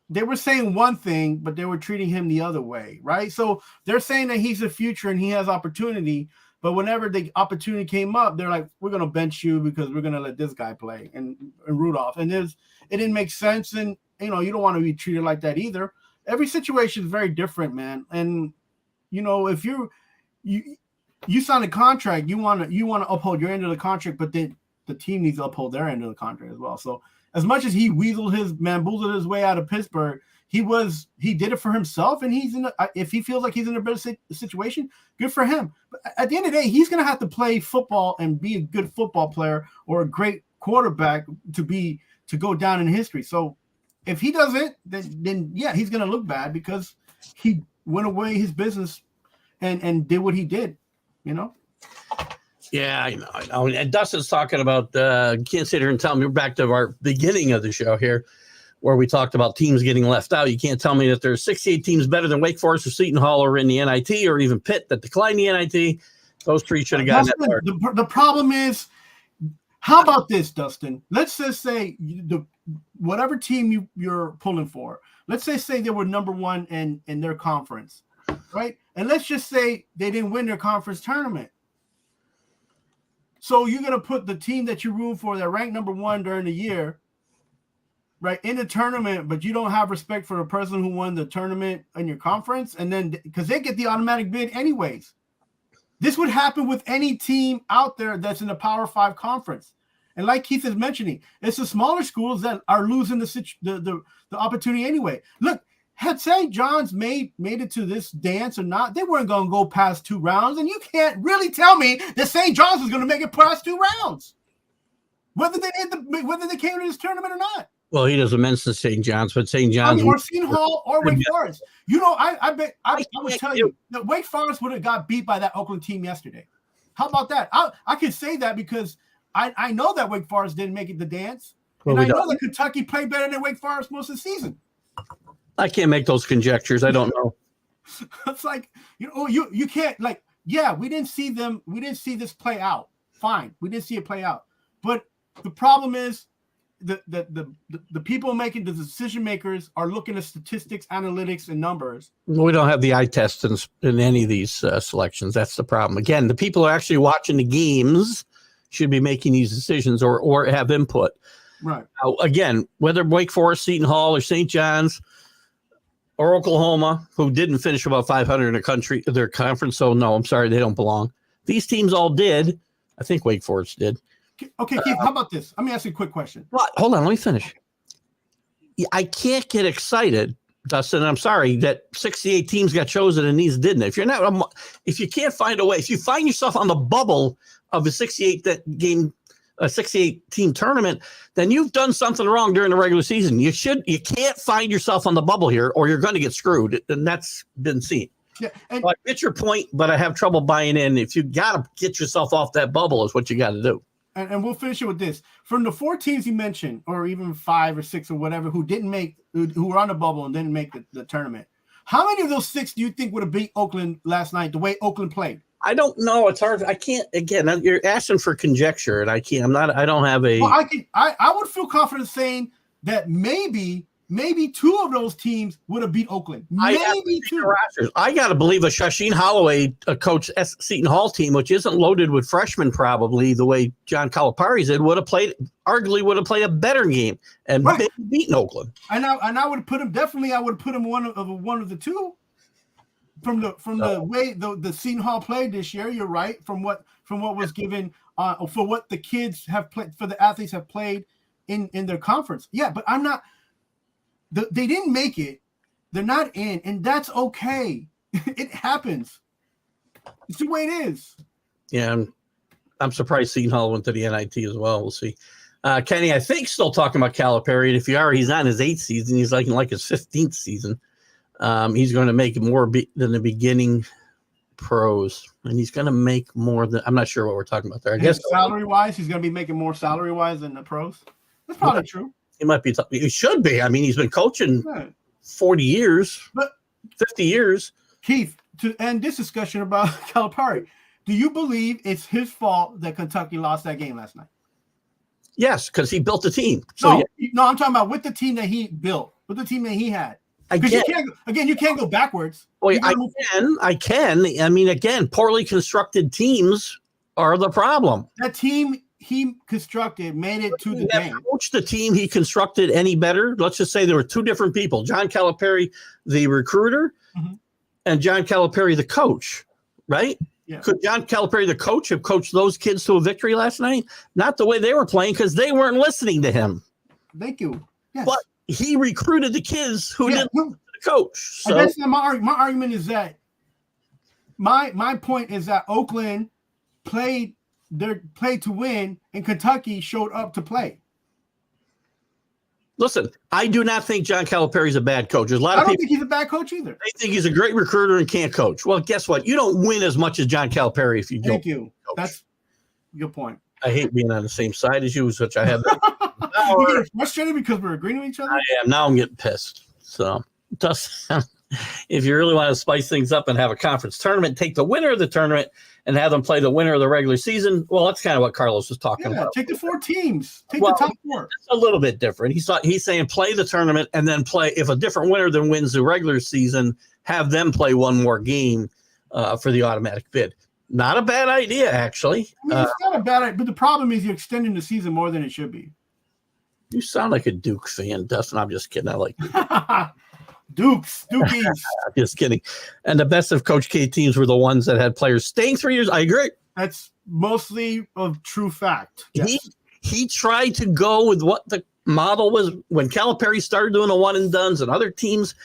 They were saying one thing, but they were treating him the other way, right? So they're saying that he's the future and he has opportunity, but whenever the opportunity came up, they're like, "We're gonna bench you because we're gonna let this guy play," and Rudolph. And it didn't make sense, and you don't want to be treated like that either. Every situation is very different, man. And if you sign a contract, you want to uphold your end of the contract, but then the team needs to uphold their end of the contract as well. So as much as he bamboozled his way out of Pittsburgh, he did it for himself, and if he feels like he's in a better situation, good for him. But at the end of the day, he's going to have to play football and be a good football player or a great quarterback to go down in history. So if he doesn't, then yeah, he's going to look bad because he went away his business and did what he did. Yeah, I know. And Dustin's talking about, can't sit here and tell me, we're back to our beginning of the show here, where we talked about teams getting left out. You can't tell me that there's 68 teams better than Wake Forest or Seton Hall or in the NIT or even Pitt that declined the NIT. Those three should have gotten that. The problem is, how about this, Dustin? Let's just say whatever team you're pulling for, let's say they were number one in their conference, right? And let's just say they didn't win their conference tournament. So you're going to put the team that you root for that ranked number one during the year, right, in the tournament, but you don't have respect for the person who won the tournament in your conference, and then because they get the automatic bid anyways. This would happen with any team out there that's in the Power 5 conference. And like Keith is mentioning, it's the smaller schools that are losing the opportunity anyway. Look, had St. John's made it to this dance or not, they weren't going to go past 2 rounds. And you can't really tell me that St. John's was going to make it past 2 rounds, whether they came to this tournament or not. Well, he doesn't mention St. John's, but St. John's or Seton Hall or Wake Forest. You know, I bet I would tell you that Wake Forest would have got beat by that Oakland team yesterday. How about that? I can say that because I know that Wake Forest didn't make it the dance, and I know that Kentucky played better than Wake Forest most of the season. I can't make those conjectures. I don't know. It's like, you can't, like, yeah, we didn't see this play out. Fine, we didn't see it play out. But the problem is the people making the decision makers are looking at statistics, analytics, and numbers. We don't have the eye test in any of these selections. That's the problem. Again, the people who are actually watching the games should be making these decisions or have input. Right. Now, again, whether Wake Forest, Seton Hall, or St. John's, or Oklahoma, who didn't finish about 500 in their conference. So no, I'm sorry, they don't belong. These teams all did. I think Wake Forest did. Okay, Keith, how about this? Let me ask you a quick question. Well, hold on, let me finish. I can't get excited, Dustin. I'm sorry that 68 teams got chosen and these didn't. If you can't find a way, if you find yourself on the bubble of a 68 team tournament, then you've done something wrong during the regular season. You can't find yourself on the bubble here or you're going to get screwed. And that's been seen. Yeah, so I get your point, but I have trouble buying in. If you got to get yourself off that bubble is what you got to do. And we'll finish it with this. From the 4 teams you mentioned, or even 5 or 6 or whatever, who were on the bubble and didn't make the tournament, how many of those 6 do you think would have beat Oakland last night the way Oakland played? I don't know. It's hard. I can't. Again, you're asking for conjecture, and I can't. I don't have a. Well, I would feel confident saying that maybe 2 of those teams would have beat Oakland. Maybe 2. I got to believe a Shasheen Holloway coach Seton Hall team, which isn't loaded with freshmen probably the way John Calipari's did, arguably would have played a better game and beaten Oakland. And I would put him definitely. I would put him one of the 2. From the way the Seton Hall played this year, you're right. From what was given for what the kids have played, for the athletes have played in their conference. Yeah, but I'm not. They didn't make it. They're not in, and that's okay. It happens. It's the way it is. Yeah, I'm surprised Seton Hall went to the NIT as well. We'll see. Kenny, I think still talking about Calipari. And if you are, he's on his 8th season. He's like his 15th season. He's going to make more than the beginning pros, and he's going to make more than. I'm not sure what we're talking about there. I guess salary wise, he's going to be making more salary wise than the pros. That's probably true. He might be. He should be. I mean, he's been coaching 40 years, 50 years. Keith, to end this discussion about Calipari, do you believe it's his fault that Kentucky lost that game last night? Yes, because he built a team. So no, I'm talking about with the team that he built, with the team that he had. Because you can't go backwards. Well, I can. I mean, again, poorly constructed teams are the problem. That team he constructed made it to the game. Coach the team he constructed any better? Let's just say there were 2 different people: John Calipari, the recruiter, and John Calipari, the coach. Right? Yeah. Could John Calipari, the coach, have coached those kids to a victory last night? Not the way they were playing, because they weren't listening to him. Thank you. Yes. But he recruited the kids who didn't listen to the coach. So that's my argument is that my point is that Oakland played to win and Kentucky showed up to play. Listen, I do not think John Calipari is a bad coach. There's a lot of people. I don't think he's a bad coach either. They think he's a great recruiter and can't coach. Well, guess what? You don't win as much as John Calipari if you don't. Thank you. Coach. That's a good point. I hate being on the same side as you, which I have. We're getting frustrated because we're agreeing with each other. I am. Now I'm getting pissed. So, if you really want to spice things up and have a conference tournament, take the winner of the tournament and have them play the winner of the regular season. Well, that's kind of what Carlos was talking about. Take the 4 teams. Take the top 4. It's a little bit different. He's saying play the tournament and then play. If a different winner than wins the regular season, have them play one more game for the automatic bid. Not a bad idea, actually. I mean, it's not a bad idea, but the problem is you're extending the season more than it should be. You sound like a Duke fan, Dustin. I'm just kidding. I like Dukies. Just kidding. And the best of Coach K teams were the ones that had players staying 3 years. I agree. That's mostly a true fact. Yes. He tried to go with what the model was when Calipari started doing the one and dones, and other teams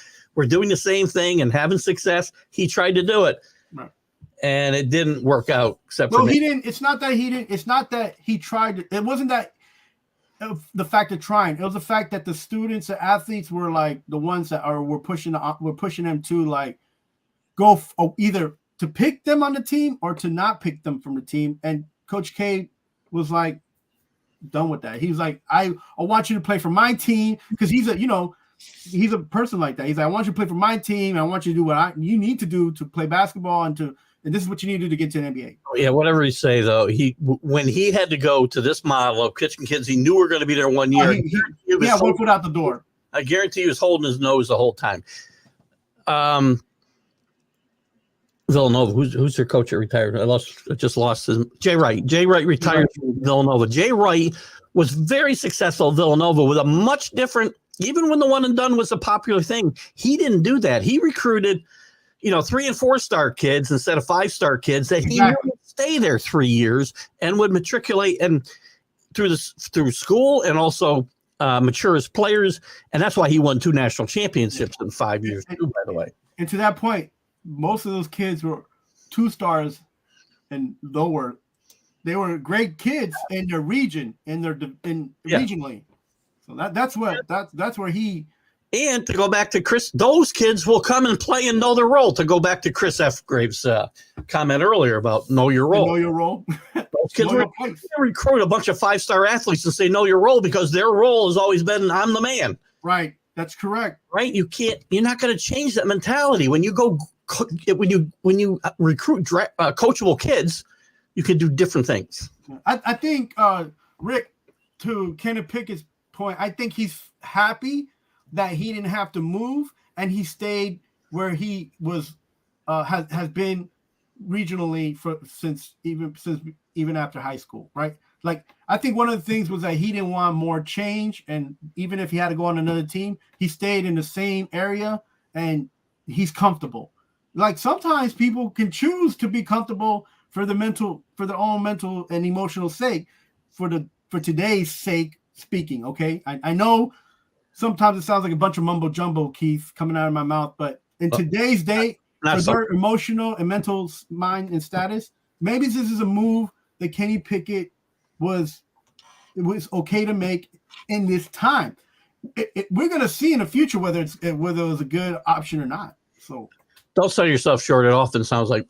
were doing the same thing and having success, he tried to do it. Right. And it didn't work out. Except no, for he didn't. It's not that he didn't. It's not that he tried. It wasn't that the fact of trying. It was the fact that the students, the athletes, were like the ones that were pushing them to like go either to pick them on the team or to not pick them from the team. And Coach K was like done with that. He was like, I want you to play for my team, because he's a person like that. He's like, I want you to play for my team. I want you to do what you need to do to play basketball, and this is what you need to do to get to an NBA. Yeah, whatever you say, though, when he had to go to this model of Kitchen Kids, he knew we were going to be there 1 year. One foot out the door. I guarantee he was holding his nose the whole time. Villanova, who's their coach that retired? I just lost his Jay Wright. Jay Wright retired from Villanova. Jay Wright was very successful at Villanova with a much different, even when the one and done was a popular thing, he didn't do that. He recruited, 3 and 4 star kids instead of 5-star kids that he knew would stay there 3 years and would matriculate and through school and also mature as players. And that's why he won 2 national championships in 5 years too, by the way. And to that point, most of those kids were 2 stars and lower. They were great kids in their region, regionally. So that's where he. And to go back to Chris, those kids will come and play and know their role. To go back to Chris F. Graves' comment earlier about know your role. Know your role. Those kids recruit a bunch of 5-star athletes and say know your role, because their role has always been I'm the man. Right. That's correct. Right. You're not going to change that mentality when you go. When you recruit coachable kids, you can do different things. I think Rick, to Kenneth Pickett's point, I think he's happy that he didn't have to move and he stayed where he was has been regionally since even after high school, right? Like, I think one of the things was that he didn't want more change, and even if he had to go on another team, he stayed in the same area and he's comfortable. Like, sometimes people can choose to be comfortable for their own mental and emotional sake, for today's sake speaking. Okay. I know sometimes it sounds like a bunch of mumbo jumbo, Keith, coming out of my mouth, but in today's day, for their emotional and mental mind and status, maybe this is a move that Kenny Pickett was okay to make in this time. We're going to see in the future whether it was a good option or not. So don't sell yourself short. It often sounds like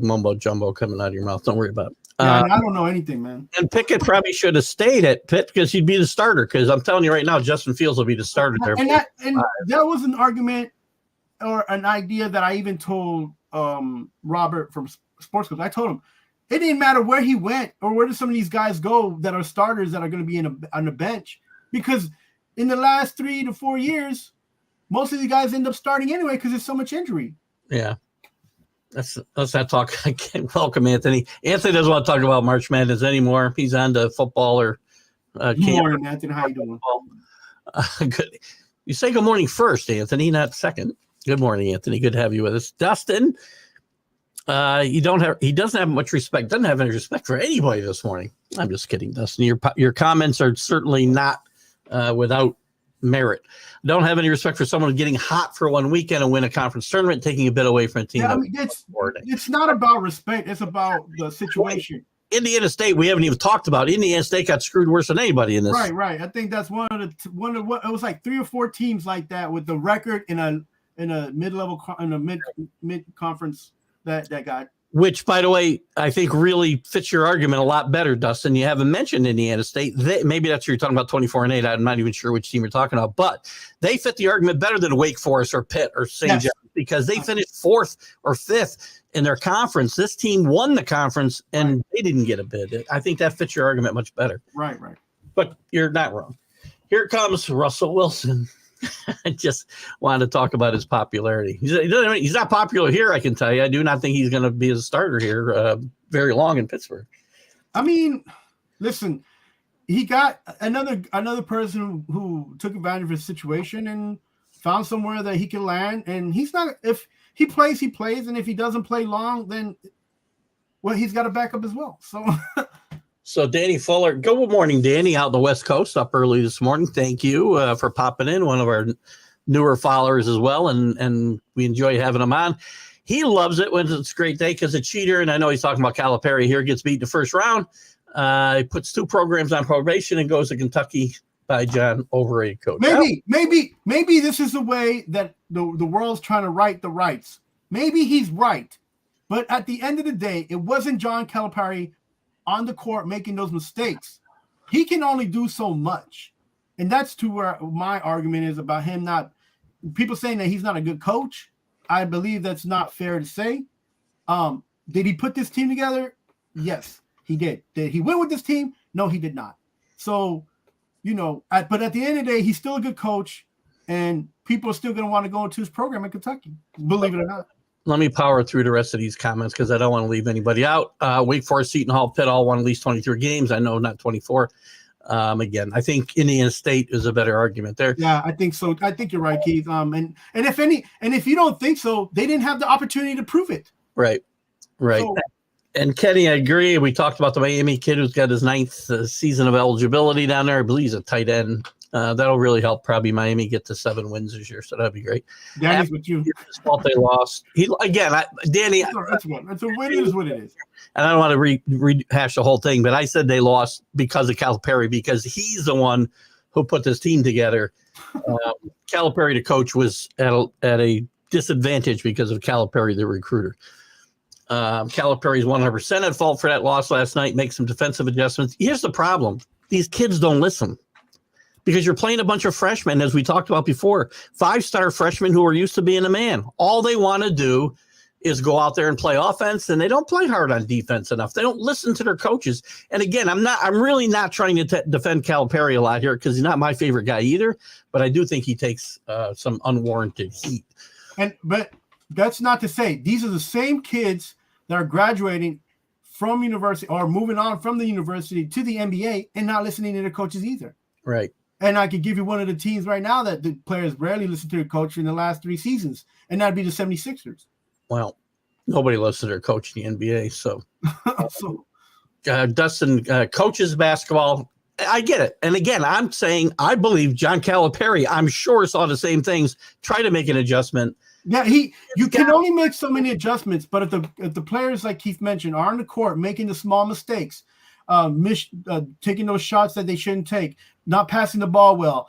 mumbo jumbo coming out of your mouth. Don't worry about it. Yeah, I don't know anything, man. And Pickett probably should have stayed at Pitt because he'd be the starter. Because I'm telling you right now, Justin Fields will be the starter there. And that was an argument or an idea that I even told Robert from Sports Club. I told him it didn't matter where he went or where did some of these guys go that are starters that are going to be on the bench, because in the last 3 to 4 years, most of these guys end up starting anyway because there's so much injury. Yeah. Let's not talk. I can't welcome Anthony. Anthony doesn't want to talk about March Madness anymore. He's on to football or Good morning, Anthony. How you doing? Good. You say good morning first, Anthony, not second. Good morning, Anthony. Good to have you with us. Dustin, he doesn't have much respect. Doesn't have any respect for anybody this morning. I'm just kidding, Dustin. Your comments are certainly not without merit. Don't have any respect for someone getting hot for one weekend and win a conference tournament, taking a bit away from a team. Yeah, I mean, it's not about respect. It's about the situation. Indiana State, we haven't even talked about. Indiana State got screwed worse than anybody in this. Right. I think that's one of what it was like 3 or 4 teams like that with the record in a mid-level in a mid conference that got. Which, by the way, I think really fits your argument a lot better, Dustin. You haven't mentioned Indiana State. Maybe that's what you're talking about, 24-8. I'm not even sure which team you're talking about, but they fit the argument better than Wake Forest or Pitt or St. John's because they finished 4th or 5th in their conference. This team won the conference and they didn't get a bid. I think that fits your argument much better. Right. But you're not wrong. Here comes Russell Wilson. I just wanted to talk about his popularity. He's not popular here, I can tell you. I do not think he's going to be a starter here very long in Pittsburgh. I mean, listen, he got another person who took advantage of his situation and found somewhere that he can land. And he's not, if he plays, he plays. And if he doesn't play long, then, well, he's got a backup as well. So Danny Fuller, good morning, Danny, out on the West Coast, up early this morning. Thank you for popping in, one of our newer followers as well, and we enjoy having him on. He loves it when it's a great day because a cheater, and I know he's talking about Calipari here, gets beat in the first round. He puts 2 programs on probation and goes to Kentucky by John, overrated coach. Maybe this is the way that the world's trying to right the rights. Maybe he's right. But at the end of the day, it wasn't John Calipari on the court making those mistakes. He can only do so much. And that's to where my argument is about him not – people saying that he's not a good coach. I believe that's not fair to say. Did he put this team together? Yes, he did. Did he win with this team? No, he did not. So, but at the end of the day, he's still a good coach, and people are still going to want to go into his program in Kentucky, believe it or not. Let me power through the rest of these comments because I don't want to leave anybody out. Wake Forest, Seton Hall, Pitt all won at least 23 games. I know not 24. Again, I think Indiana State is a better argument there. Yeah, I think so. I think you're right, Keith. And if you don't think so, they didn't have the opportunity to prove it. Right. So, and Kenny, I agree. We talked about the Miami kid who's got his 9th season of eligibility down there. I believe he's a tight end. That'll really help probably Miami get to 7 wins this year. So that'd be great. Danny's with you. His fault they lost. Danny. That's what it is. What it is. And I don't want to rehash the whole thing, but I said they lost because of Calipari because he's the one who put this team together. Calipari, the coach, was at a disadvantage because of Calipari, the recruiter. Calipari is 100% at fault for that loss last night. Make some defensive adjustments. Here's the problem: these kids don't listen. Because you're playing a bunch of freshmen, as we talked about before, 5-star freshmen who are used to being a man. All they want to do is go out there and play offense, and they don't play hard on defense enough. They don't listen to their coaches. And again, I'm really not trying to defend Calipari a lot here because he's not my favorite guy either. But I do think he takes some unwarranted heat. But that's not to say these are the same kids that are graduating from university or moving on from the university to the NBA and not listening to their coaches either. Right. And I could give you one of the teams right now that the players rarely listen to their coach in the last 3 seasons, and that'd be the 76ers. Well, nobody listens to their coach in the NBA. So, Dustin coaches basketball. I get it. And again, I'm saying I believe John Calipari, I'm sure, saw the same things, try to make an adjustment. Yeah, you can only make so many adjustments, but if the players, like Keith mentioned, are on the court making the small mistakes, taking those shots that they shouldn't take, not passing the ball well,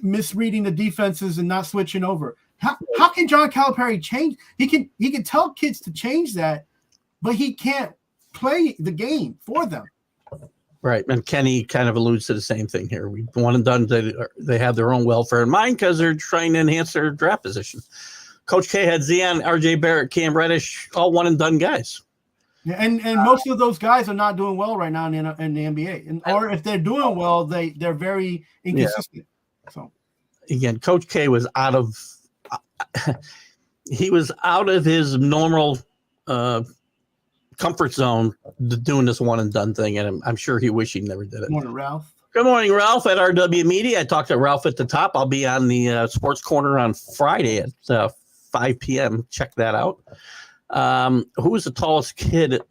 misreading the defenses and not switching over. How can John Calipari change? He can tell kids to change that, but he can't play the game for them. Right, and Kenny kind of alludes to the same thing here. We one and done. They have their own welfare in mind because they're trying to enhance their draft position. Coach K had Zion, R.J. Barrett, Cam Reddish, all one and done guys. Yeah, and most of those guys are not doing well right now in the NBA, or if they're doing well, they're very inconsistent. Yeah. So again, Coach K was out of his normal comfort zone doing this one and done thing, and I'm sure he wished he never did it. Morning, Ralph. Good morning, Ralph at RW Media. I talked to Ralph at the top. I'll be on the Sports Corner on Friday at 5 p.m. Check that out. Who was the tallest kid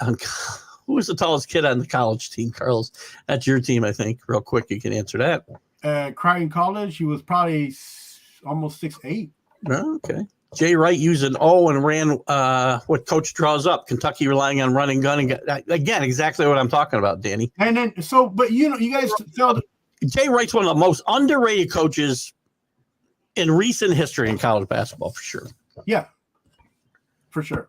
on the college team, Carlos? That's your team, I think. Real quick, you can answer that. Creighton College, he was probably almost 6'8". Oh, okay. Jay Wright used an O and ran what coach draws up. Kentucky relying on running gun. And again, exactly what I'm talking about, Danny. And then, but you guys felt Jay Wright's one of the most underrated coaches in recent history in college basketball, for sure. Yeah. For sure.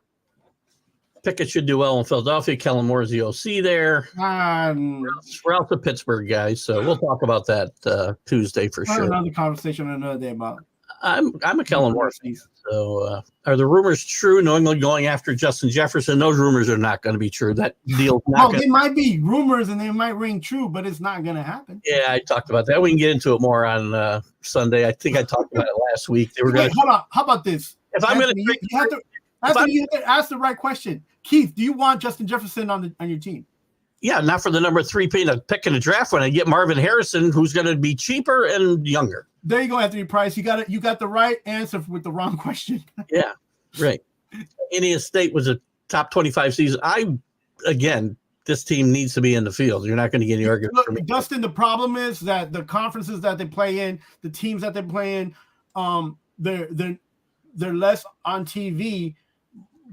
Pickett should do well in Philadelphia. Kellen Moore's the OC there. Ralph's a Pittsburgh guy, so we'll talk about that Tuesday for sure. Another conversation another day about. I'm a Kellen Moore fan. So are the rumors true? New England going after Justin Jefferson? Those rumors are not going to be true. That deal's not. They might be rumors and they might ring true, but it's not going to happen. Yeah, I talked about that. We can get into it more on Sunday. I think I talked about it last week. They were going. Hold on. How about this? If I'm going you have to ask the right question. Keith, do you want Justin Jefferson on your team? Yeah, not for the number 3 pick in the draft when I get Marvin Harrison, who's going to be cheaper and younger. There you go, Anthony Price. You got it. You got the right answer with the wrong question. Yeah, right. Indiana State was a top 25 season. this team needs to be in the field. You're not going to get any argument Look, from me. Dustin, the problem is that the conferences that they play in, the teams that they play in, they're less on TV.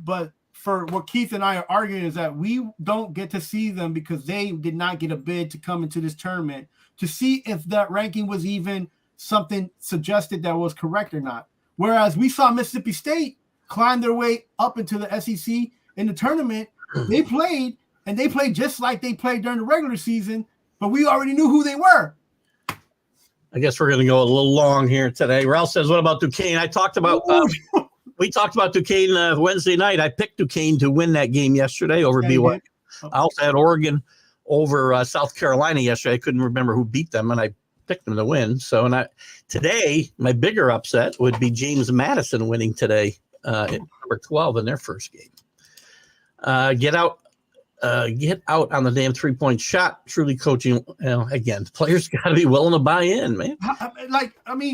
But for what Keith and I are arguing is that we don't get to see them because they did not get a bid to come into this tournament to see if that ranking was even something suggested that was correct or not. Whereas we saw Mississippi State climb their way up into the SEC in the tournament. They played, and they played just like they played during the regular season, but we already knew who they were. I guess we're going to go a little long here today. Ralph says, what about Duquesne? I talked about we talked about Duquesne Wednesday night. I picked Duquesne to win that game yesterday over BYU. I also had Oregon over South Carolina yesterday. I couldn't remember who beat them, and I picked them to win. So, today, my bigger upset would be James Madison winning today at number 12 in their first game. Get out on the damn 3-point shot. Truly coaching. Again, the players got to be willing to buy in, man.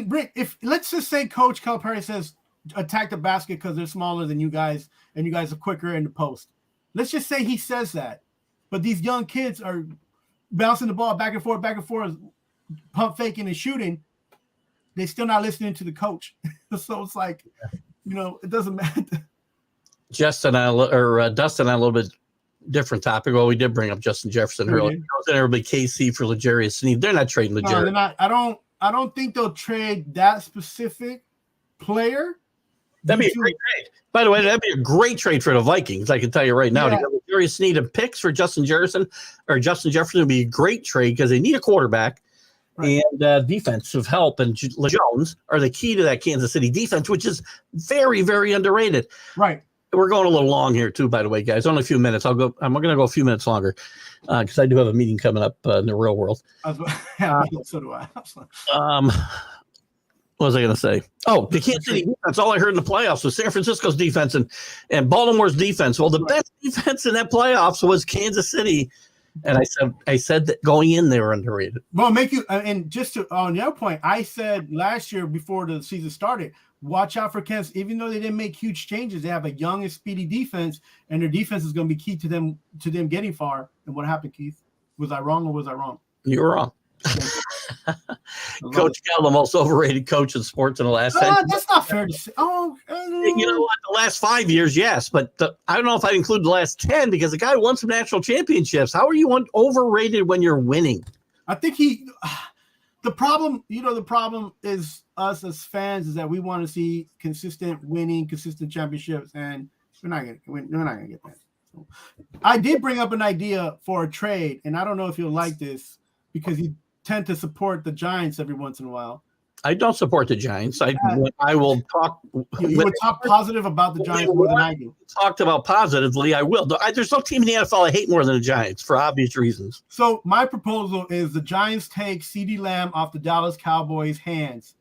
Rick, if let's just say Coach Calipari says attack the basket because they're smaller than you guys and you guys are quicker in the post. Let's just say he says that, but these young kids are bouncing the ball back and forth, pump faking and shooting. They're still not listening to the coach. So it's like, it doesn't matter. Dustin and I a little bit different topic. Well, we did bring up Justin Jefferson earlier. Everybody KC for L'Jarius Sneed. They're not trading L'Jarius. No, they're not. I don't think they'll trade that specific player. That'd be a great trade. By the way, that'd be a great trade for the Vikings. I can tell you right now. To get L'Jarius Sneed and picks for Justin Jefferson would be a great trade because they need a quarterback. Right. And defensive help and Jones are the key to that Kansas City defense, which is very, very underrated. Right. We're going a little long here too, by the way, guys. Only a few minutes. I'm going to go a few minutes longer because I do have a meeting coming up in the real world. So do I. What was I going to say? Oh, the Kansas City defense. All I heard in the playoffs was San Francisco's defense and Baltimore's defense. Well, the best defense in that playoffs was Kansas City. And I said that going in, they were underrated. Well, and just on your point, I said last year before the season started, watch out for Kansas. Even though they didn't make huge changes, they have a young and speedy defense, and their defense is going to be key to them getting far. And what happened, Keith? Was I wrong or was I wrong? You were wrong. Coach Cal, the most overrated coach in sports in the last 10 years. That's not fair to say. You know what? The last 5 years, yes, but I don't know if I'd include the last 10 because the guy won some national championships. How are you overrated when you're winning? I think the problem is us as fans is that we want to see consistent winning, consistent championships, and we're not gonna get that. So, I did bring up an idea for a trade, and I don't know if you'll like this because you tend to support the Giants every once in a while. I don't support the Giants. I will talk. You would talk positive about the Giants more than I do. Talked about positively, I will. There's no team in the NFL I hate more than the Giants for obvious reasons. So my proposal is the Giants take CeeDee Lamb off the Dallas Cowboys' hands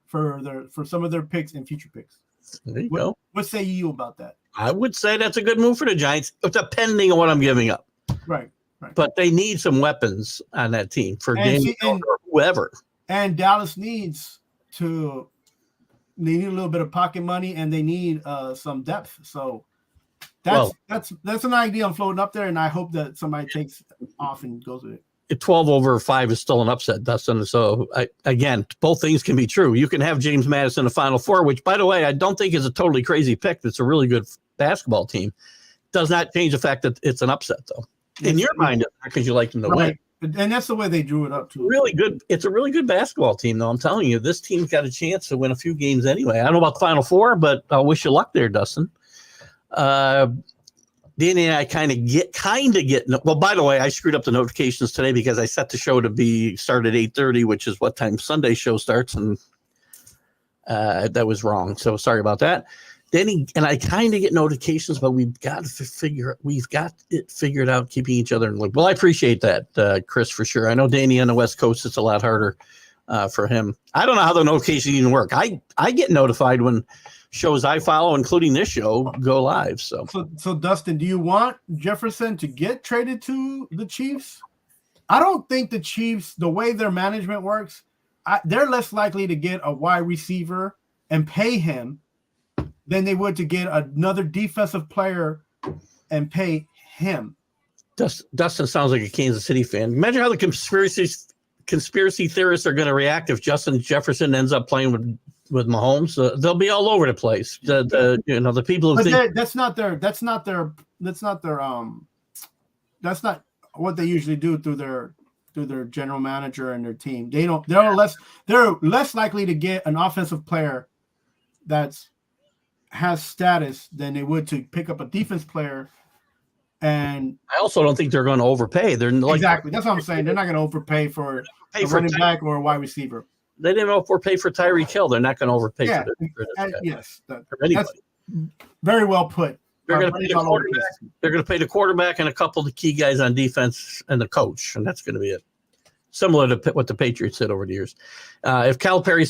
for some of their picks and future picks. There you go. What say you about that? I would say that's a good move for the Giants, depending on what I'm giving up. Right. But they need some weapons on that team for Daniel or whoever. And Dallas needs they need a little bit of pocket money and they need some depth. So that's an idea I'm floating up there, and I hope that somebody takes off and goes with it. 12/5 is still an upset, Dustin. So again, both things can be true. You can have James Madison in the Final Four, which, by the way, I don't think is a totally crazy pick. It's a really good basketball team. Does not change the fact that it's an upset, though. In your mind, because you like them to win. And that's the way they drew it up, too. Really good. It's a really good basketball team, though. I'm telling you, this team's got a chance to win a few games anyway. I don't know about the Final Four, but I wish you luck there, Dustin. Danny and I kind of get. Well, by the way, I screwed up the notifications today because I set the show to start at 8:30, which is what time Sunday's show starts, and that was wrong. So sorry about that. Danny and I kind of get notifications, but we've got it figured out, keeping each other in the loop. Well, I appreciate that, Chris, for sure. I know Danny on the West Coast, it's a lot harder for him. I don't know how the notifications even work. I get notified when shows I follow, including this show, go live. So Dustin, do you want Jefferson to get traded to the Chiefs? I don't think the Chiefs, the way their management works, they're less likely to get a wide receiver and pay him than they would to get another defensive player and pay him. Dustin sounds like a Kansas City fan. Imagine how the conspiracy theorists are going to react if Justin Jefferson ends up playing with Mahomes. They'll be all over the place. The people who think that's not what they usually do through their general manager and their team. They're less likely to get an offensive player that has status than they would to pick up a defense player. And I also don't think they're going to overpay. They're like, exactly. That's what I'm saying. They're not going to overpay for a running back or a wide receiver. They didn't overpay for Tyreek Hill. They're not going to overpay for yes, for anybody. That's very well put. They're going to pay the quarterback. They're going to pay the quarterback and a couple of the key guys on defense and the coach, and that's going to be it. Similar to what the Patriots did over the years. If Calipari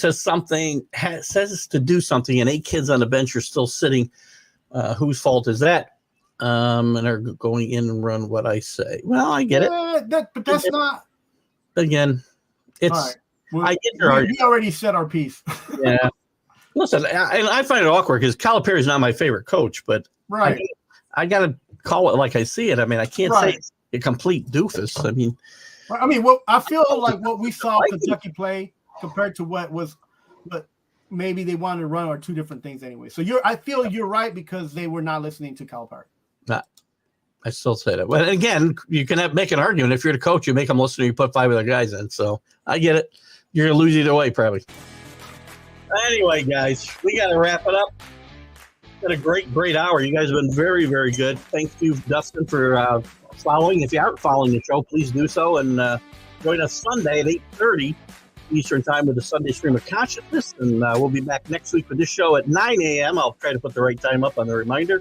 says to do something, and 8 kids on the bench are still sitting, whose fault is that? And they're going in and run what I say. Well, I get it. But that's not. Again, it's. Right. Well, I get your argument. We already said our piece. Yeah. Listen, I find it awkward because Calipari is not my favorite coach, but right. I got to call it like I see it. I mean, I can't say it's a complete doofus. I mean, I feel like what we saw Kentucky play compared to what maybe they wanted to run are two different things anyway. So I feel you're right because they were not listening to Calipari. I still say that. But again, you can make an argument. If you're the coach, you make them listen, you put 5 other guys in. So I get it. You're going to lose either way, probably. Anyway, guys, we got to wrap it up. Been a great hour. You guys have been very, very good. Thank you, Dustin, for following. If you aren't following the show, please do so. And join us Sunday at 8:30 Eastern Time with the Sunday Stream of Consciousness. And we'll be back next week with this show at 9 a.m. I'll try to put the right time up on the reminder.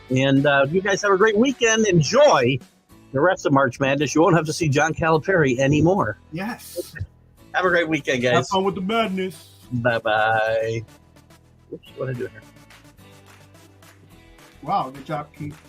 And you guys have a great weekend. Enjoy the rest of March Madness. You won't have to see John Calipari anymore. Yes. Have a great weekend, guys. Have fun with the madness. Bye-bye. Oops, what did I do here? Wow, good job, Keith.